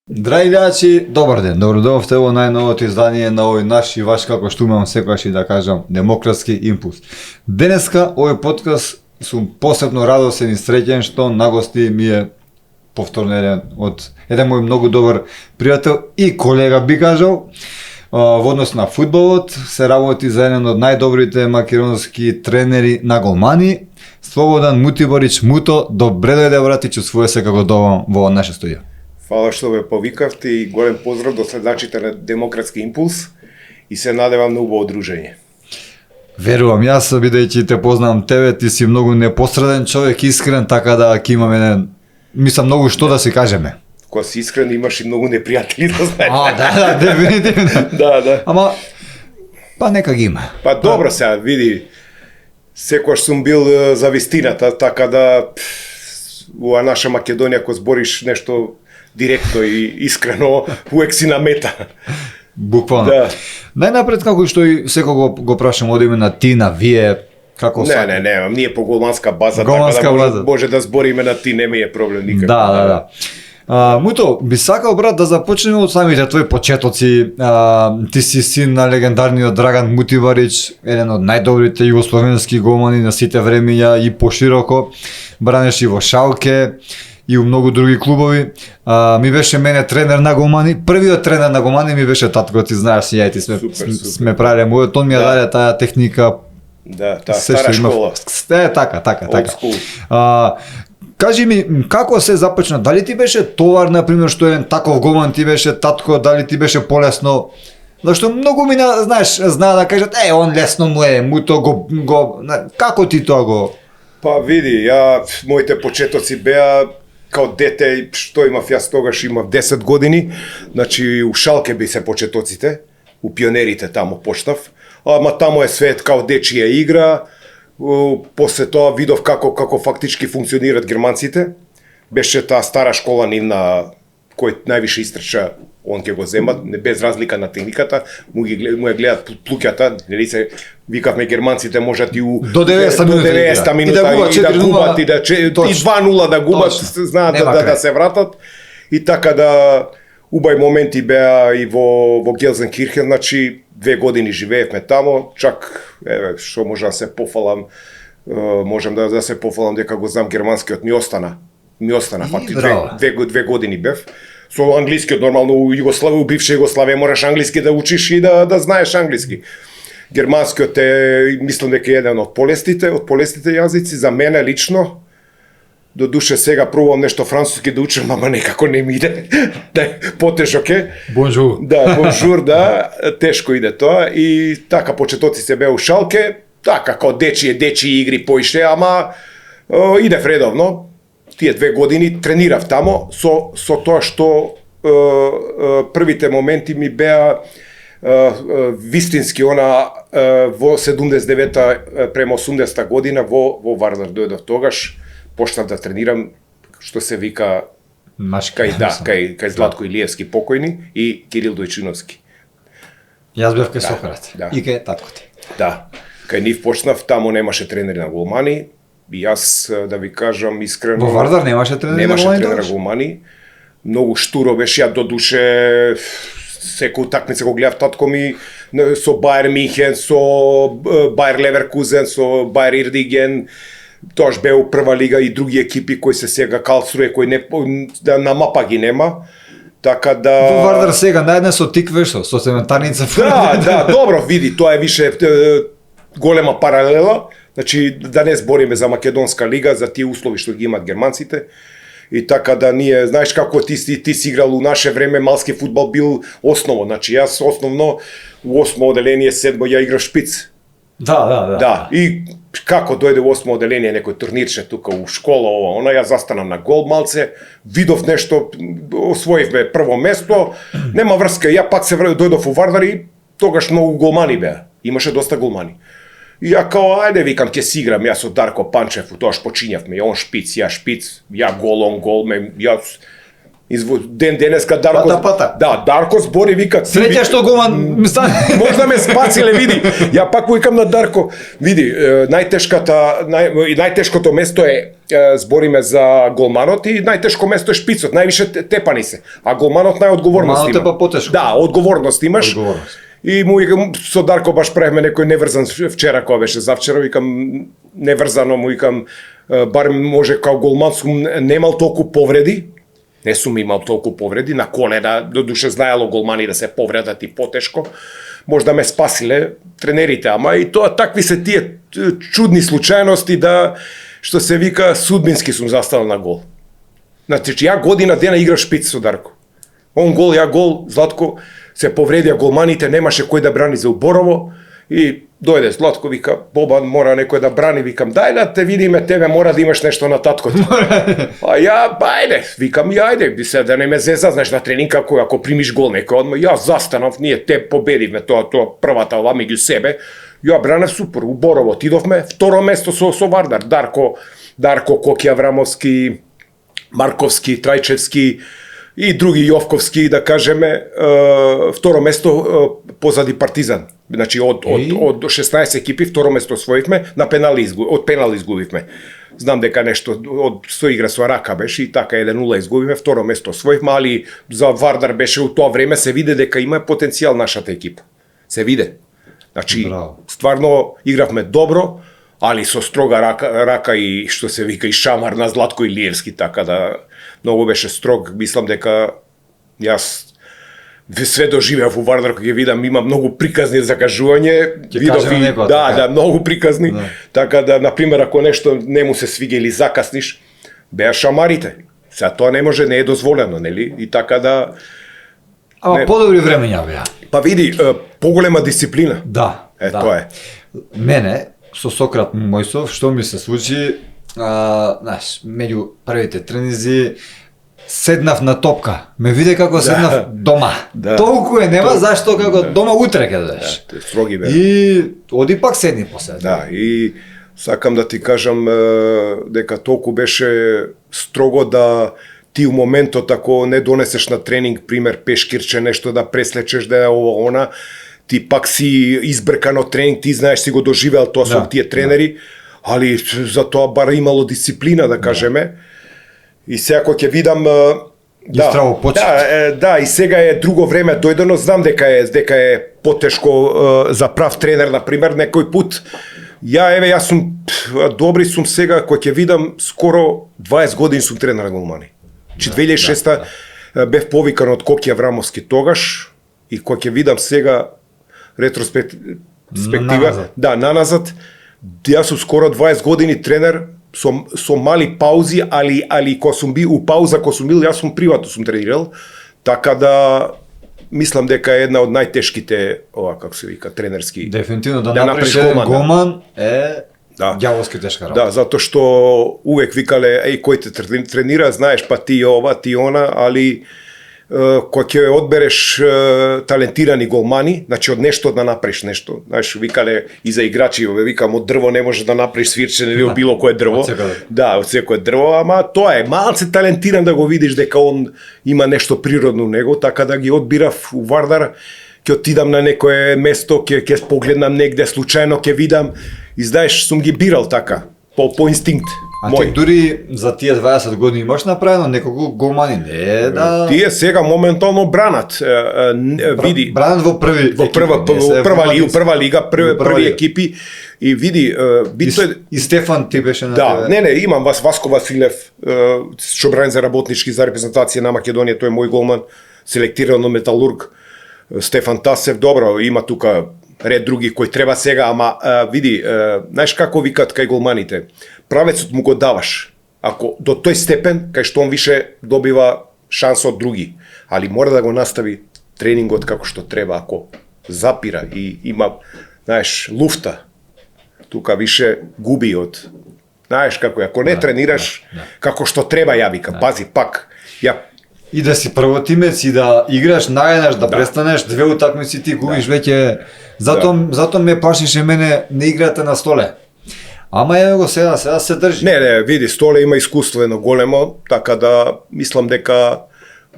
Драги гледачи, добар ден. Добродојавте во најновото издание на овој наш и ваш, како што имам секогаш и да кажам, демократски импулс. Денеска овој подкаст сум посебно радосен и среќен што нагости ми е повторно од еден мој многу добар пријател и колега, би кажал, во однос на фудбалот. Се работи за еден од најдобрите македонски тренери на голмани, Слободан Мутиборич. Муто, добре дојде брати, чувствувам се како дома во наша студија. Фала што ме повикавте и голем поздрав до следачите на Демократски импулс и се надевам на убаво дружење. Верувам, јас бидејќи те познавам тебе, ти си многу непосреден човек, искрен, така да ќе имаме, мислам, многу што да си кажеме. Кога си искрен имаш и многу непријатели, да знаеш. Да, дефинитивно. Да. Ама, па нека ги има. Па добро сега, види, секојаш сум бил за вистината, така да во наша Македонија кога збориш нешто директно и искрено, уек си на мета. Буквално. Да. Најнапред, како што и секој го прашам од име на ти, на вие, како са? Не, ние по голманска база, Голманска така да база. може да збориме на ти, не ми е проблем никако. Да. Муто, би сакал, брат, да започнеме од самите твои почетоци. Ти си син на легендарниот Драган Мутиборич, еден од најдобрите југословенски голмани на сите времења и пошироко. Бранеш и во Шалке и у многу други клубови. Ми беше мене тренер на голмани. Првиот тренер на голмани ми беше татко, ти знаеш, ја и ти сме правиле мојот, он ми ја даде таа техника. Да, таа стара школа. Така. Old school. Кажи ми, како се започна? Дали ти беше товар, например, што еден таков голман ти беше татко, дали ти беше полесно? Зашто многу ми, знаеш, знаа да кажат, он лесно му е, Муто како ти тоа го? Па види, моите почетоци беа као дете, што имав јас тогаш, имав 10 години, значи у Шалке би се почетоците, у пионерите тамо почнав, ама тамо е свет као дечија игра. После тоа видов како фактички функционираат германците. Беше таа стара школа нивна кој највише истрча, он ќе го земат, без разлика на техниката, му ја гледат плуќата, нели се викавме германците можат и до 90 минути и да губат и 2-0 да губат, знаат да се вратат. И така да убави моменти беа и во Гелзенкирхен, значи 2 години живеевме тамо, чак што можам да се пофалам, можам да се пофалам дека го знам германскиот, ми остана фактично 2 години бев. Со англискиот нормално у Југославија, у бивша Југославија мораш англиски да учиш и да знаеш англиски. Германскиот е, мислам дека е еден од полесните јазици за мене лично. До душе сега пробувам нешто француски да учам, ама некако не ми иде. Потешок е. Бонжур. Да, бонжур, да, тешко иде тоа. И така почетоци се беа у Шалке, така као дечи игри поише, ама идев редовно. Тие 2 години тренирав тамо со тоа што првите моменти ми беа вистински во 79-та према 80-та година во Вардар дојдов тогаш. Почнав да тренирам, што се вика, кај Златко Илиевски покојни и Кирил Дојчиновски. Јас бев кај Сократ и кај татко ти. Да, кај нив почнав, тамо немаше тренери на голмани, и јас, да ви кажам искрено... Во Вардар немаше тренери на голмани? Многу штуро беше, ја до душе секој утакмица го гледав татко ми со Бајер Михен, со Бајер Леверкузен, со Бајер Ирдиген. Тоаш бе у прва лига и други екипи кои се сега Калструе, кои на мапа ги нема. Така да... Во Вардар сега наедне со Тиквешо, со цементарница. Да, добро, види, тоа е више голема паралела. Значи, да не збориме за Македонска лига, за тие услови што ги имат германците. И така да ние, знаеш како ти си играл у наше време, малски фудбал бил основа. Значи јас основно у 8 оделение, 7 ја играв шпиц. Да. Да, и како дојде во 8 оделение некој турнирче тука у школа, она ја застанам на гол малце, видов нешто, освоивме прво место, нема врска, ја пак се дојдов у Вардар и тогаш многу голмани беа. Имаше доста голмани. И ја као, ајде, викам, ќе си играм, јас од Дарко Панчев, тогаш почињавме, он шпиц, ја гол, он гол, јас ден денеска Дарко... Пата. Да, Дарко збори, вика... Среќа што голман стане. Можда ме спасиле, види. Ја пак викам на Дарко, види, најтешкото место е, збориме за голманот и најтешко место е шпицот, највише тепани се, а голманот најодговорност има. Голманот е потешко. Да, одговорност имаш. Одговорност. И му викам, со Дарко баш правихме некој неврзан вчера, кога беше завчера, викам, неврзано му викам, барем може као голман сум немал толку повреди, не сум имал толку повреди, на колена, додуше знаело голмани да се повредат и потешко, можда ме спасиле тренерите, ама и тоа такви се тие чудни случајности да, што се вика, судбински сум застанал на гол. Значи, ја година дена играв шпиц со Дарко. Он гол, ја гол, Златко, се повредија голманите, немаше кој да брани за Уборово и дојде Златко, вика, Боба, мора некој да брани, викам, дај да те видиме, тебе мора да имаш нешто на таткото. А ја, ајде, викам, ајде, се да не ме зеза, знаеш, на тренинг како ако примиш гол некој, одма, ја застанав, ние те победивме, тоа првата ова меѓу себе, ја бранев супер, Уборово, тидовме, второ место со Вардар, Дарко, Коки Аврамовски, Марковски, Трајчевски, и други Јовковски, да кажеме, второ место позади Партизан. Значи, од 16 екипи, второ место освоивме, од пенали изгубивме. Знам дека нешто од соигра со Рака беше и така 1-0 изгубивме, второ место освоивме, али за Вардар беше у тоа време се виде дека има потенцијал нашата екипа. Се виде. Значи, стварно игравме добро, али со строга рака и што се вика и шамар на Златко Илиевски, така да многу беше строг. Мислам дека јас све доживеав у Вардар, кога ќе видам, има многу приказни закажување, видов и да, многу приказни. Да. Така да, на пример, ако нешто не му се свига или закасниш, беа шамарите. Сега тоа не може, не е дозволено, нели? И така да Ама подобри времења беа. Па види, поголема дисциплина. Да. Тоа е. Мене со Сократ Мојсов, што ми се случи, знаеш, меѓу првите тренинзи седнав на топка. Ме виде како седнав дома. Толку е нема зашто како дома утре ќе дојдеш. Строги бе. И оди пак седни после. Да, и сакам да ти кажам дека толку беше строго да ти у моментот ако не донесеш на тренинг, пример пешкирче, нешто да преслечеш, да е ова она, ти пак си избркан од тренинг, ти знаеш си го доживеал тоа со тие тренери, али за тоа бар имало дисциплина, да кажеме. И сега кога ќе видам и сега е друго време дојдено, знам дека е потешко за прав тренер, на пример, некој пут. Јас сум добри сум сега кога ќе видам скоро 20 години сум тренер на голмани. 2006 бев повикан од Коки Аврамовски тогаш и кога ќе видам сега ретроспектива, наназад, јас сум скоро 20 години тренер со мали паузи, али кога сум бил у пауза, кога сум бил, јас сум приватно сум тренирал, така да мислам дека е една од најтешките, како се вика, тренерски. Дефинитивно да направиш голман е ѓаволски тешка работа. Да, затоа што увек викале, кој те тренира, знаеш, па ти ова, ти она, али кога ќе одбереш талентирани голмани, значи од нешто да направиш нешто. Знаеш, викале и за играчи, викам од дрво не можеш да направиш свирче или од било кое дрво. Да, од секое дрво, ама тоа е малце талентиран да го видиш дека он има нешто природно у него, така да ги одбирав у Вардар, ќе отидам на некое место, ќе погледнам негде случајно, ќе видам и знаеш, сум ги бирал така, по инстинкт. А ти дури за тие 20 години имаш направено неколку голмани, не да... Тие сега моментално бранат, види... Бранат во прва лига, први екипи и види... И Стефан ти беше на... Да, не, имам Васко Василев, што брани за работнички за репрезентација на Македонија, тој е мој голман, селектиран од Металург. Стефан Тасев, добро, има тука ред други кои треба сега, ама види, знаеш како викат кај голманите, правецот му го даваш, Ако до тој степен, кај што он више добива шанса од други, али мора да го настави тренингот како што треба, ако запира и има, знаеш, луфта, тука више губи од, знаеш како е, ако не тренираш како што треба, ја викам, пази пак, ја И да си првотимец и да играш наеднаш, да престанеш две утакмици ти губиш веќе. Зато ме плашише мене не играте на столе. Ама еве го сега се држи. Не, види, Столе има искуство едно големо, така да мислам дека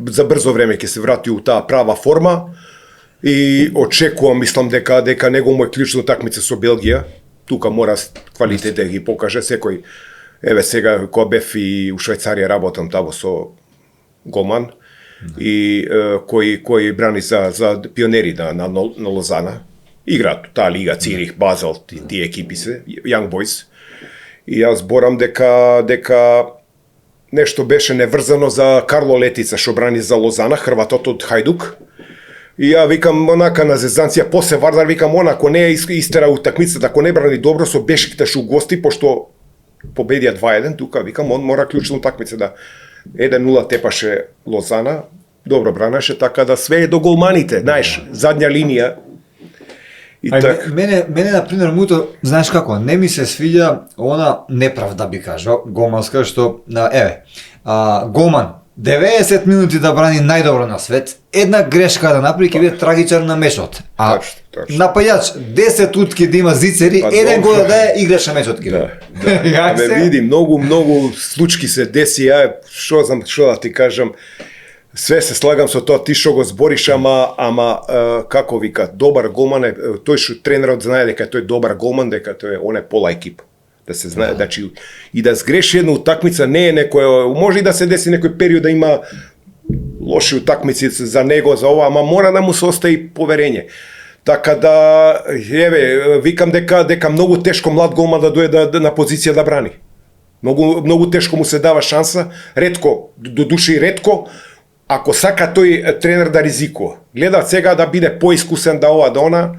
за брзо време ќе се врати у таа права форма и очекувам, мислам дека него му е клучна утакмица со Белгија. Тука мора квалитет да ги покаже секој. Еве сега кога бев и у Швајцарија работам тамо со голман и кој брани за пионери на Лозана. Играат таа лига, Цирих, Базел, тие екипи се, Young Boys. И јас зборам дека нешто беше неврзано за Карло Летица, што брани за Лозана, Хрватот од Хајдук. И ја викам, онака на зезанција, после Вардар, викам, ако не истера утакмицата, ако не брани добро со Бешикташ што гости, пошто победија 2-1, тука, викам, он мора клучна утакмица да 1-0 тепаше Лозана, добро бранеше, така да све е до голманите, знаеш, задња линија. И мене например, моето, знаеш како, не ми се свиѓа она неправда би кажал, голманска, што, голман, 90 минути да брани најдобро на свет, една грешка да направи ќе биде трагичар на мечот. А напаѓач 10 утки да има зицери, еден гол да е, играше мечот ки. Види, многу случки се деси, што да ти кажам, све се слагам со тоа, ти што го збориш, ама како вика, добар голман е, тој што тренерот знае дека тој добар голман, дека тој е пола екип. Да се знае, значи и да сгреши една утакмица не е некој, може и да се деси некој период да има лоши утакмици за него, за ова, ама мора да му се остави поверење. Така да, еве, викам дека многу тешко млад голман да дојде на позиција да брани. Многу тешко му се дава шанса, ретко, до души ретко, ако сака тој тренер да ризикува. Гледа сега да биде поискусен, да ова, да она,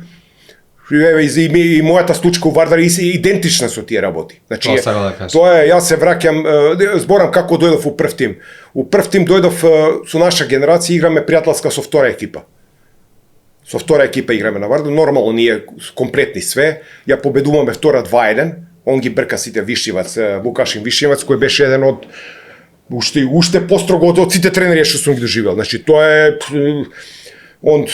и мојата случка у Вардар е идентична со тие работи. Значи, тоа е, јас се враќам, зборам како дојдов у прв тим. У прв тим дојдов со наша генерација, играме пријателска со втора екипа. Со втора екипа играме на Вардар, нормално ние комплетни све, ја победуваме втора 2-1, он ги брка сите Вишивац, Вукашин Вишивац, кој беше еден од уште построго од сите тренери што сум ги доживел. Значи, тоа е, он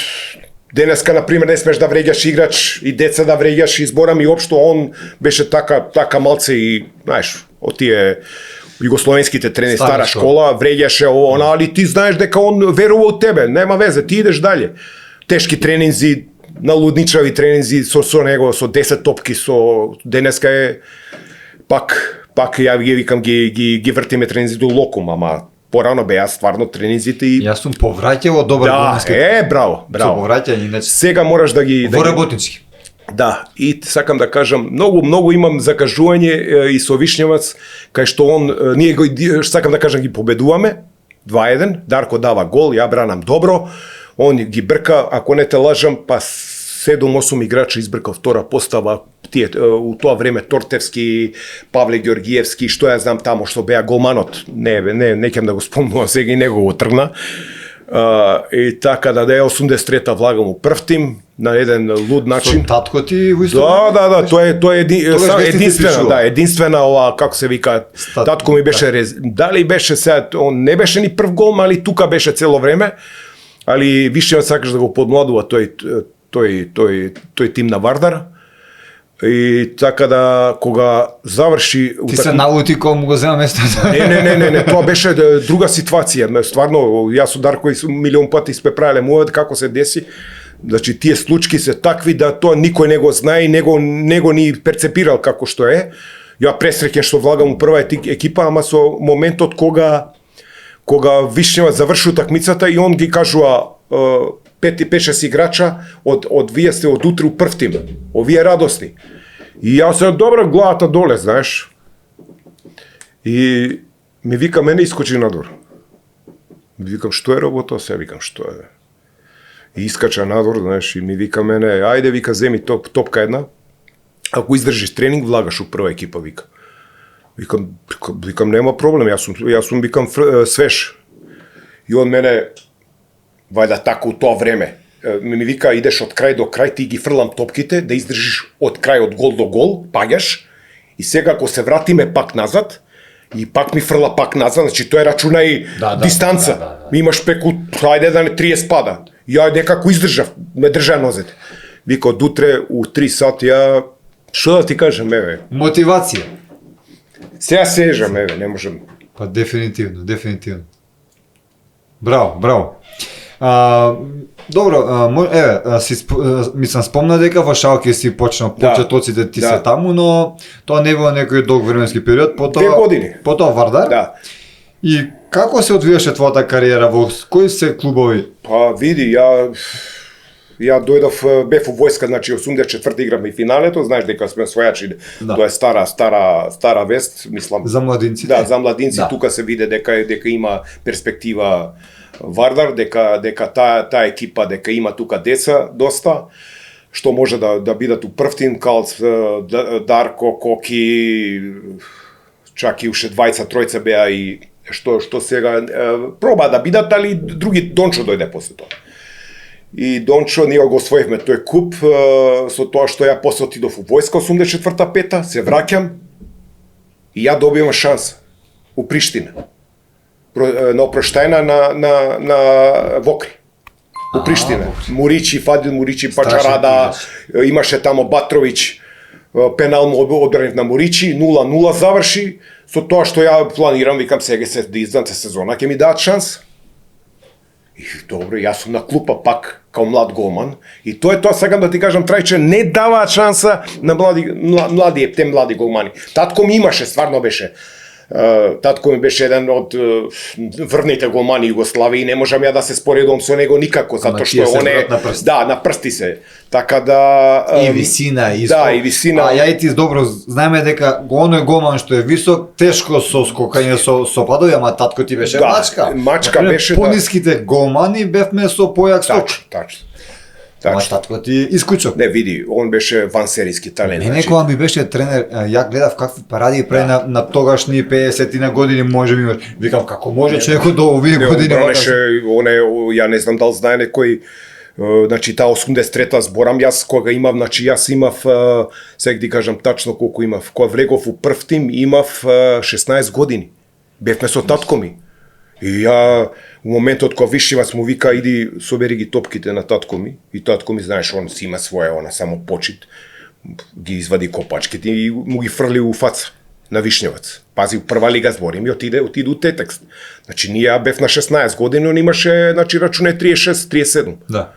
денеска, например, не смеш да вреѓаш играч и деца да вреѓаш и зборам и општо он беше така малце и, знаеш, од тие југословенските тренери, стара школа, вреѓаше она, али ти знаеш дека он верува од тебе, нема везе, ти идеш дале. Тешки тренинзи, налудничави тренинзи со него, со 10 топки, со денеска е пак ја ги викам ги вртиме тренинзи до локум, ама порано беа стварно тренинзите и јас сум повраќао добар голмански. Браво. Повраќање, иначе. Сега мораш да ги во работнички. Да, и сакам да кажам, многу имам закажување и со Вишњевац, кај што ние го сакам да кажам ги победуваме 2-1, Дарко дава гол, ја бранам добро, он ги брка, ако не те лажам, па 7-8 играчи избрка втора постава, тие у тоа време Тортевски, Павле Георгиевски, што ја знам тамо што беа голманот. Не ќам да го спомнувам сега и него го тргна. И така да е 83-та влагам у прв тим на еден луд начин. Со татко ти во исто? Да, тоа е единствена ова, како се вика, татко ми беше дали беше сега, он не беше ни прв гол, али тука беше цело време. Али више сакаш да го подмладува тој тим на Вардар. И така да кога заврши ти се налути кога му го зема местото. Не, тоа беше друга ситуација. Стварно, јас со Дарко милион пати сме правеле муавет како се деси. Значи тие случки се такви да тоа никој не го знае и него ни перцепирал како што е. Ја пресреќен што влагам у прва екипа, ама со моментот кога Вишњева заврши утакмицата и он ги кажува 5-6 играча од вие сте од утре у прв тим. Овие радосни. И јас се добра главата доле, знаеш. И ми вика мене искочи надвор. Ми викам што е работа, се викам што е. И искача надвор, знаеш, и ми вика мене, ајде вика земи топка една. Ако издржиш тренинг, влагаш у прва екипа, вика. Викам нема проблем, јас сум викам свеж. И он мене вајда така у тоа време ми вика идеш од крај до крај, ти ги фрлам топките да издржиш од крај од гол до гол, паѓаш и сега ако се вратиме пак назад и пак ми фрла пак назад, значи тоа е рачунај дистанца. Ми имаш преку ајде да не 30 пада. Ја некако издржав, ме држа нозете. Вика од утре у 3 сати ја што да ти кажам, еве. Мотивација. Сега сежам, еве, не можам. Па дефинитивно. Браво. Добро, мислам спомна дека во Шалке си почнал почетоците ти се таму, но тоа не било некој долг временски период, потоа 2 години. Потоа Вардар. Да. И како се одвиеше твојата кариера, во кои се клубови? Па види, ја дојдов, бев во војска, значи 84 игравме и финалето, знаеш дека сме освојачи, тоа е стара вест, мислам. За младинците. Да, за младинци, тука се виде дека има перспектива Вардар, дека таа екипа, дека има тука деца доста, што може да бидат у првтин, Калц, Дарко, Коки, чак и уште двајца, тројца беа и што сега проба да бидат, али други Дончо дојде после тоа. И Дончо, ние го освоивме тој куп, со тоа што ја после отидов у војска 84-5, се враќам и ја добивам шанса у Приштина. На опроштајна на Вокри. У Приштина. Муричи, Фадил Муричи, Пачарада, имаше тамо Батровиќ, пенал му одбранив на Муричи, 0-0 заврши, со тоа што ја планирам, викам сега се да изданце сезона, ќе ми дадат шанс. И добро, јас сум на клупа пак, као млад голман, и тоа е тоа, сакам да ти кажам, Трајче, не даваат шанса на млади голмани. Татко ми имаше, стварно беше. Татко ми беше еден од врвните голмани Југославија и не можам ја да се споредувам со него никако, затоа што он е на прсти се. Така да и висина и да, и висина. А ја и ти добро знаеме дека оној голман што е висок, тешко со скокање со падови, ама татко ти беше мачка. Мачка беше пониските голмани бевме со појак скок. Точно. Ама татко ти исклучок. Не, види, он беше вансерийски талент. Мене кога ми беше тренер, ја гледав какви паради прави на тогашни 50 на години, може би, викам како може човекот до овие години. Ја не знам дали знае некој, значи таа 83-та зборам, јас кога имав, значи јас имав, сега ти кажам тачно колку имав, кога влегов у прв тим, имав 16 години. Бевме со татко ми. И ја, у моментот кога Вишивац му вика, иди собери ги топките на татко ми, и татко ми, знаеш, он си има своја, само почит, ги извади копачките и му ги фрли у фаца на Вишњевац. Пази, прва лига зборим и отиде у Тетекст. Значи, ние бев на 16 години, он имаше, значи, рачуне 36-37. Да.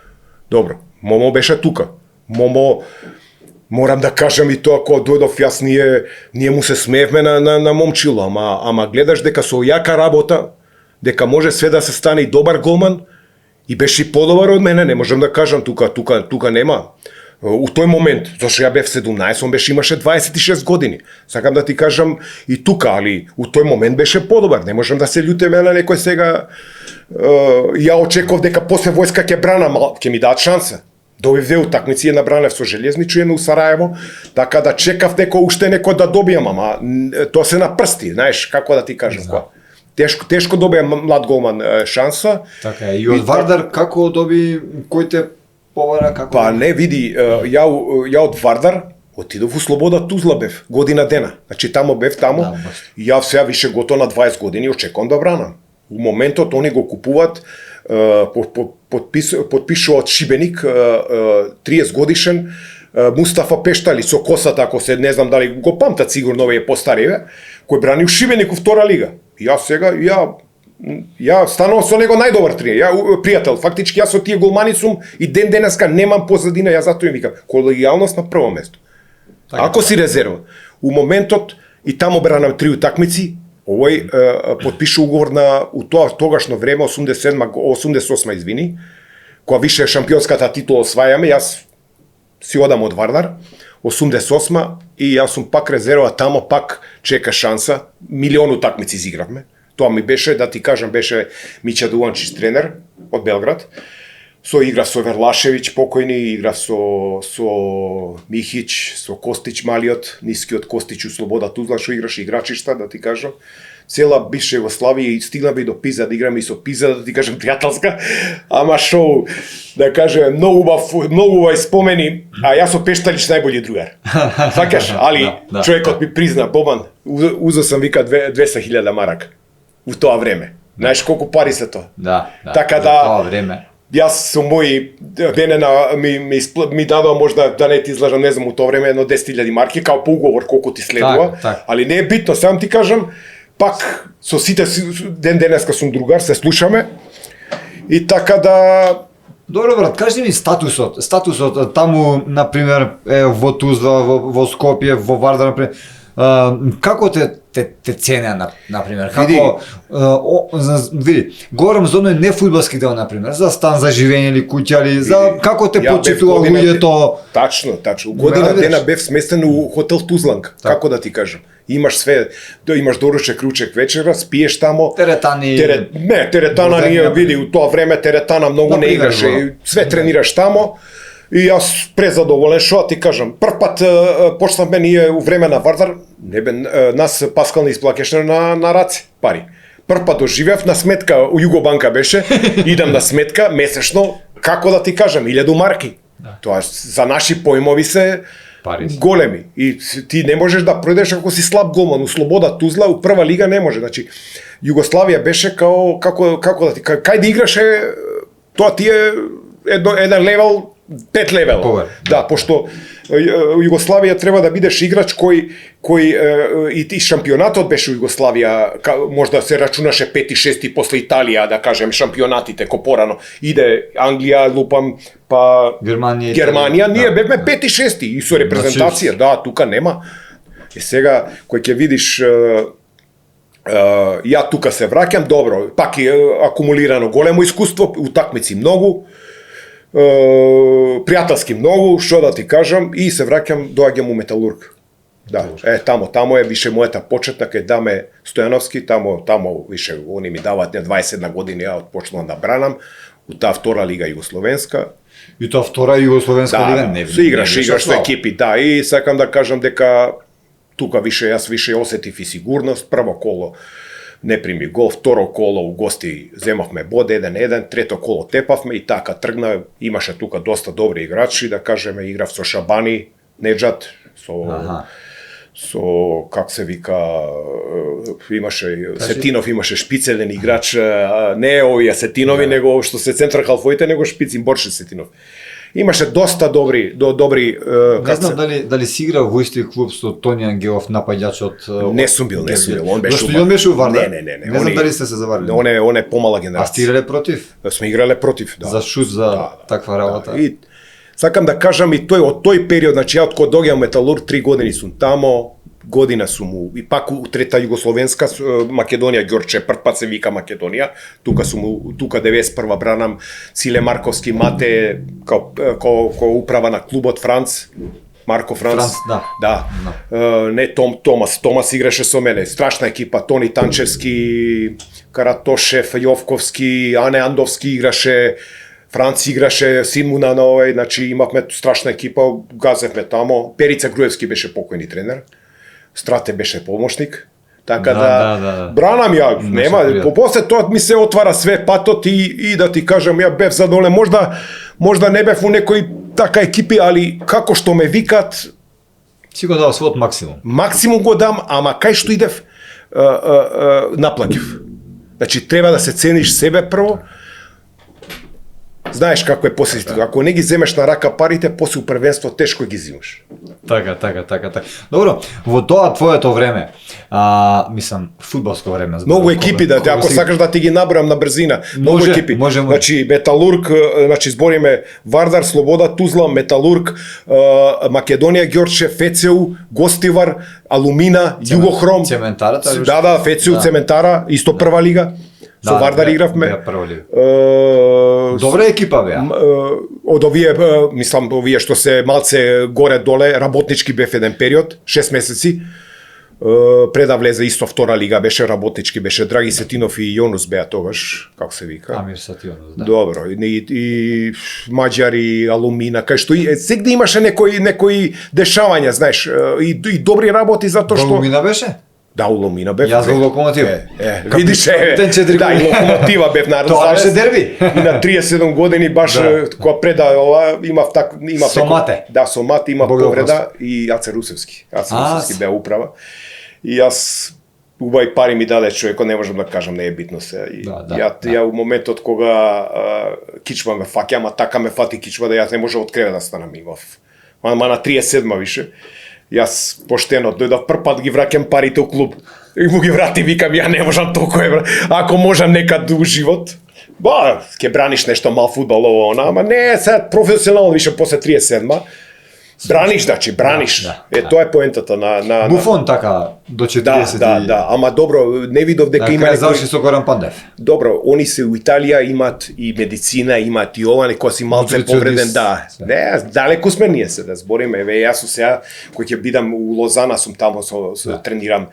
Добро, Момо беше тука. Момо, морам да кажам и тоа, кога дојдов јас, ние му се смеевме на момчило, ама гледаш дека со јака работа, дека може све да се стане и добар голман, и беше и подобар од мене, не можам да кажам, тука нема. У тој момент, зашто ја бев 17, он имаше 26 години. Сакам да ти кажам и тука, али у тој момент беше подобар. Не можам да се љутиме на некој сега. Ја очеков дека после војска ќе бранам, ќе ми дадат шанса. Добив 2 утакмици, една бранев со Железничо, една у Сараево, така да чекав уште некој да добијам, ама тоа се на прсти, знаеш, како да ти кажам. Тешко добија млад голман шанса. Така и од Вардар како доби, кој те повара, како? Па не, види, ја од Вардар отидов у Слобода Тузла бев, година дена. Значи тамо бев, и ја сега више готово на 20 години очекувам да бранам. У моментот они го купуваат, подпишуваат Шибеник, 30 годишен, Мустафа Пештали со косата, ако се не знам дали го памтат сигурно овие постариве, кој брани у Шибеник у втора лига. Јас сега, ја станувам со него најдобар пријател. Фактички јас со тие голмани сум и ден денеска немам позадина, ја затоа им викам колегијалност на прво место. Ако си резерва, у моментот и тамо бранам 3 утакмици, овој потпиша уговор у тогашно време 88 извини, кога више шампионската титула освајаме, јас си одам од Вардар, 88 и јас сум пак резерва, тамо пак чека шанса, милион утакмици изигравме. Тоа ми беше, да ти кажам, беше Миća Duvančić тренер од Белград. игра со Верлашевиќ покојни, игра со Михиć, со Костиć малиот, нискиот Костиć у Слобода Тузла што играше играчишта, да ти кажам. Цела бивша Југославија и стигнавме и до Пиза да играме и со Пиза, да ти кажам пријателска, ама шоу, да кажем, многу убави спомени, а јас со Пешталич најбољи другар. Сакаш, али да, човекот ми призна, Бобан, узел сам вика 200.000 марак у тоа време. Знаеш колку пари се тоа? Да, така за тоа време. Јас со мои денена ми дадоа можда да не ти излажам, не знам, у тоа време едно 10.000 марки, као по уговор колку ти следува, так. али не е битно, сам ти кажам, пак со сите ден денеска сум другар, се слушаме и така да... Добро брат, кажи ми статусот таму на пример во Тузла, во Скопје, во Вардар на пример. Како те цене на пример? Како види, говорам за оној не фудбалски дел на пример, за стан за живење или куќа или за како те почитува луѓето. Тачно. Година дена бев сместен у хотел Тузланг, како да ти кажам. Имаш све, имаш доручек, ручек, вечера, спиеш тамо. Теретани. Теретана ние види у тоа време теретана многу не играше, све тренираш тамо. И јас презадоволен, што ти кажам. Прв пат почнавме ние у време на Вардар, нас Паскал не исплакеше на раце пари. Прв пат доживев на сметка, у Југобанка беше, идам на сметка месечно, како да ти кажам, 1000 марки. Тоа за наши појмови се големи. И ти не можеш да пројдеш ако си слаб голман. У Слобода Тузла, у прва лига не може. Значи, Југославија беше како да ти кажам, кај да играше, тоа ти е еден левел, 5 левела. Да, пошто Југославија треба да бидеш играч кој и шампионатот беше у Југославија, можда се рачунаше 5 и 6 после Италија, да кажем, шампионатите ко порано. Иде Англија, лупам, па Германија, ние бевме 5 и 6 и со репрезентација, да, тука нема. И сега кој ќе видиш ја тука се враќам, добро, пак е акумулирано големо искуство, утакмици многу, пријателски многу, што да ти кажам, и се враќам, доаѓам у Металург. Да, тамо е више мојата почетна, кај Даме Стојановски, тамо више они ми даваат 21 години, ја почнувам да бранам, у таа втора лига југословенска. И тоа втора југословенска лига не играш со екипи, да, и сакам да кажам дека тука јас више осетив и сигурност, прво коло не прими гол, второ коло у гости земавме бод 1-1, трето коло тепавме и така тргна, имаше тука доста добри играчи, да кажеме, играв со Шабани, Неджат, со как се вика, имаше Сетинов, имаше шпицелен играч, не овие Сетинови, него што се центар халфоите, него шпицин Борше Сетинов. Имаше доста добри не знам дали си играл во исти клуб со Тони Ангелов, напаѓачот. Не сум бил, он беше. Зашто он беше у Вардар? Не. Не знам дали сте се заварили. Он е помала генерација. А сте играле против? Сме играле против, да. За шут, за таква работа. И сакам да кажам и од тој период, значи ја од кога доаѓам Металург 3 години сум тамо, година сум и пак у трета југословенска Македонија Ѓорче, прв пат се вика Македонија, тука 91 бранам Циле Марковски, Мате, ко управа на клубот Франц, Марко Франц, да. Не Томас играше со мене, страшна екипа, Тони Танчевски, Каратошев, Јовковски, Ане Андовски играше, Франц играше, син му на овој, значи имавме страшна екипа, газевме тамо, Перица Груевски беше покојни тренер, Страте беше помошник, така да бранам ја, нема, после тоа ми се отвара све патот и да ти кажам, ја бев задоволен, можда не бев у некој така екипи, али како што ме викат, си го дал својот максимум. Максимум го дам, ама кај што идев, наплакив. Значи, треба да се цениш себе прво, знаеш како е после, ако не ги земеш на рака парите, после првенство тешко ги зимаш. Така. Добро, во тоа твоето време, мислам, фудбалско време. Многу екипи, ако сакаш да ти ги набрам на брзина, многу екипи. Значи, Металург, значи збориме Вардар, Слобода, Тузла, Металург, Македонија, Ѓорче, ФЦУ, Гостивар, Алумина, Југохром. Цементарата? Да, ФЦУ, Цементара, исто прва лига. Со Вардар игравме. Добра екипа беа. Од овие, мислам, овие што се малце горе-доле, работнички бев еден период, 6 месеци. Преда влезе исто втора лига, беше работнички, беше Драги Сетинов и Јонус беа тогаш, како се вика. Амир Сатионов, да. Добро, и Маđари, Алумина, кај што сегде имаше некои дешавања, знаеш, и добри работи затоа што Алумина беше? Да, у Ломина бев. Јас во Локомотив. Видиш, да, и Локомотива бев на Тоа беше дерби. И на 37 години баш кога преда ова имав Со Мате. Да, со Мате имав Бог повреда и Аце Русевски. Аце Русевски беа управа. И јас убави пари ми даде човекот, не можам да кажам, не е битно се. И ја у моментот кога кичма ме фаќа, ама така ме фати кичма да јас не можам од кревет да станам имав. Ама на 37 више. Јас поштено дојдов прв пат ги враќам парите у клуб. И му ги врати, викам, ја не можам толку евра. Ако можам некад у живот, ќе браниш нешто мал фудбал ово она, ама не, сега професионално више после 37-ма. Браниш, значи, браниш. Тоа е поентата на Буфон така до 40. Да, ама добро, не видов дека има заврши со Горан Пандев. Добро, они се у Италија имат и медицина, имат и ова, некој си малце повреден, да. Не, далеку сме ние се да збориме. Еве јас сега кој ќе бидам у Лозана, сум таму со тренирам,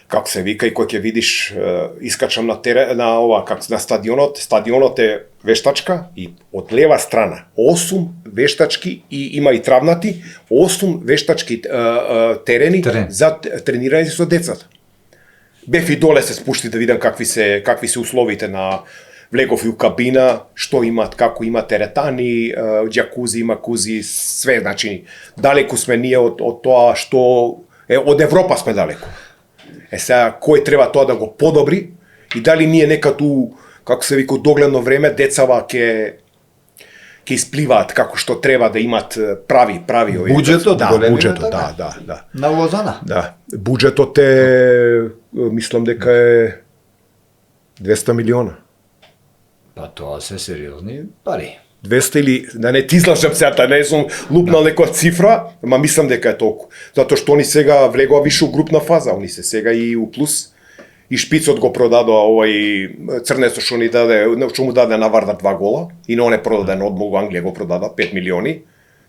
како се вика, и кој ќе видиш, искачам на терен, на ова, како на стадионот. Стадионот е вештачка и од лева страна 8 вештачки и има и травнати, 8 вештачки терени за тренирање со децата. Бев и доле се спушти да видам какви се условите на влегов и у кабина, што имат, како има теретани, џакузи, макузи, све, значи далеку сме ние од тоа што од Европа сме далеку. Сега кој треба тоа да го подобри и дали ние некаду, како се вика, догледно време децава ќе испливаат како што треба да имат прави овие. Буџетот, буџетот, да. На Лозана? Да. Буџетот е, мислам дека е 200 милиона. Па тоа се сериозни пари. 200 или, да не ти излажам сега, не сум лупнал некоја цифра, ама мислам дека е толку. Затоа што они сега влегоа више у групна фаза, они се сега и у плюс. И Шпицот го продадоа овој Црнецо што му даде на Вардар 2 гола, и не он е продаден од во Англија го продаде 5 милиони.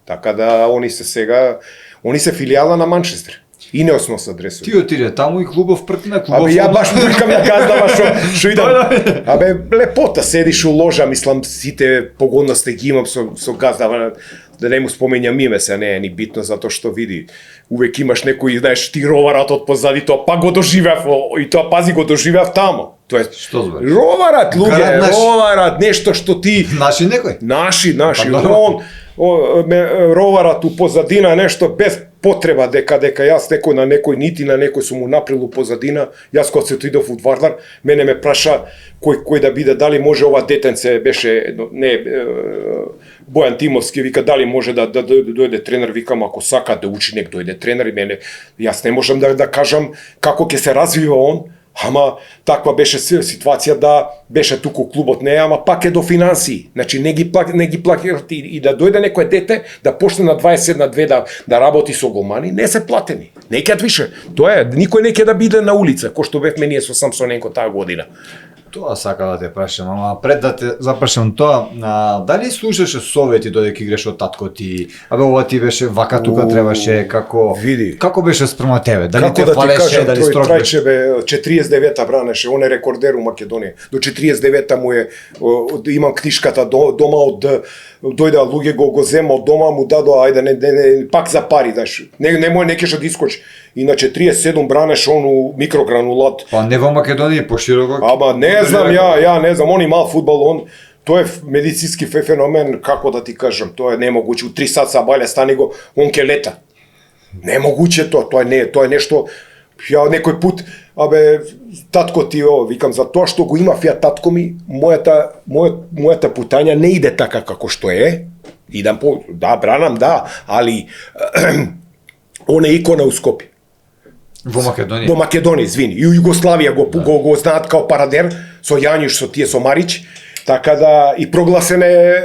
Така да они се сега, они се филијала на Манчестер. И не осмо се адресува. Ти отиде таму и клубов пркна, клубов. Абе ја баш викам на газдава што идам. Абе лепота, седиш у ложа, мислам сите погодности ги имам со газдава, да не му споменјам име се, не е ни битно затоа што види. Увек имаш некој, знаеш, ти роварат од позади тоа, па го доживеав и тоа пази го доживеав таму. Тоа е што збориш? Роварат луѓе, роварат нешто што ти Наши некој? Наши, роварат у позадина нешто без потреба дека јас некој на некој нити на некој сум му наприл у позадина. Јас кога се отидов у Вардар, мене ме праша кој да биде, дали може ова детенце беше Бојан Тимовски, вика дали може да дојде тренер, викам ако сака да учи нек дојде тренер, и мене јас не можам да кажам како ќе се развива он. Ама таква беше ситуација да беше туку клубот не, ама пак е до финансии. Значи не ги платират и да дојде некое дете да почне на 21-2 да работи со голмани, не се платени. Не ќе више. Тоа е, никој не ќе да биде на улица, кој што бевме ние со Самсоненко таа година. Тоа сака да те прашам, ама пред да те запрашам тоа, дали слушаше совети додека играш од татко ти? Абе ова ти беше вака тука требаше, како види. Како беше спрема тебе? Дали како те да фалеше, кажам, дали строг беше? Трајче бе 49-та бранеше, он е рекордер у Македонија. До 49-та му е, имам книжката дома од дојдеа луѓе го зема од дома, му дадоа ајде не пак за пари, знаеш. Не кеше да искочи. И на 47 бранеш он у микрогранулат. Па не во Македонија, пошироко. Ама не знам, ја не знам, он имал фудбал, он тоа е медицински феномен, како да ти кажам, тоа е немогуче. У 3 сат сабаља стани го, он ќе лета. Немогуче тоа е нешто. Ја некој пут, татко ти, викам, за тоа што го имав ја татко ми, мојата путања не иде така како што е. Идам бранам, али он е икона у Скопје. Во Македонија. Во Македонија, извини. И у Југославија го знаат као парадер со Јањуш, со тие со Марич. Така да и прогласен е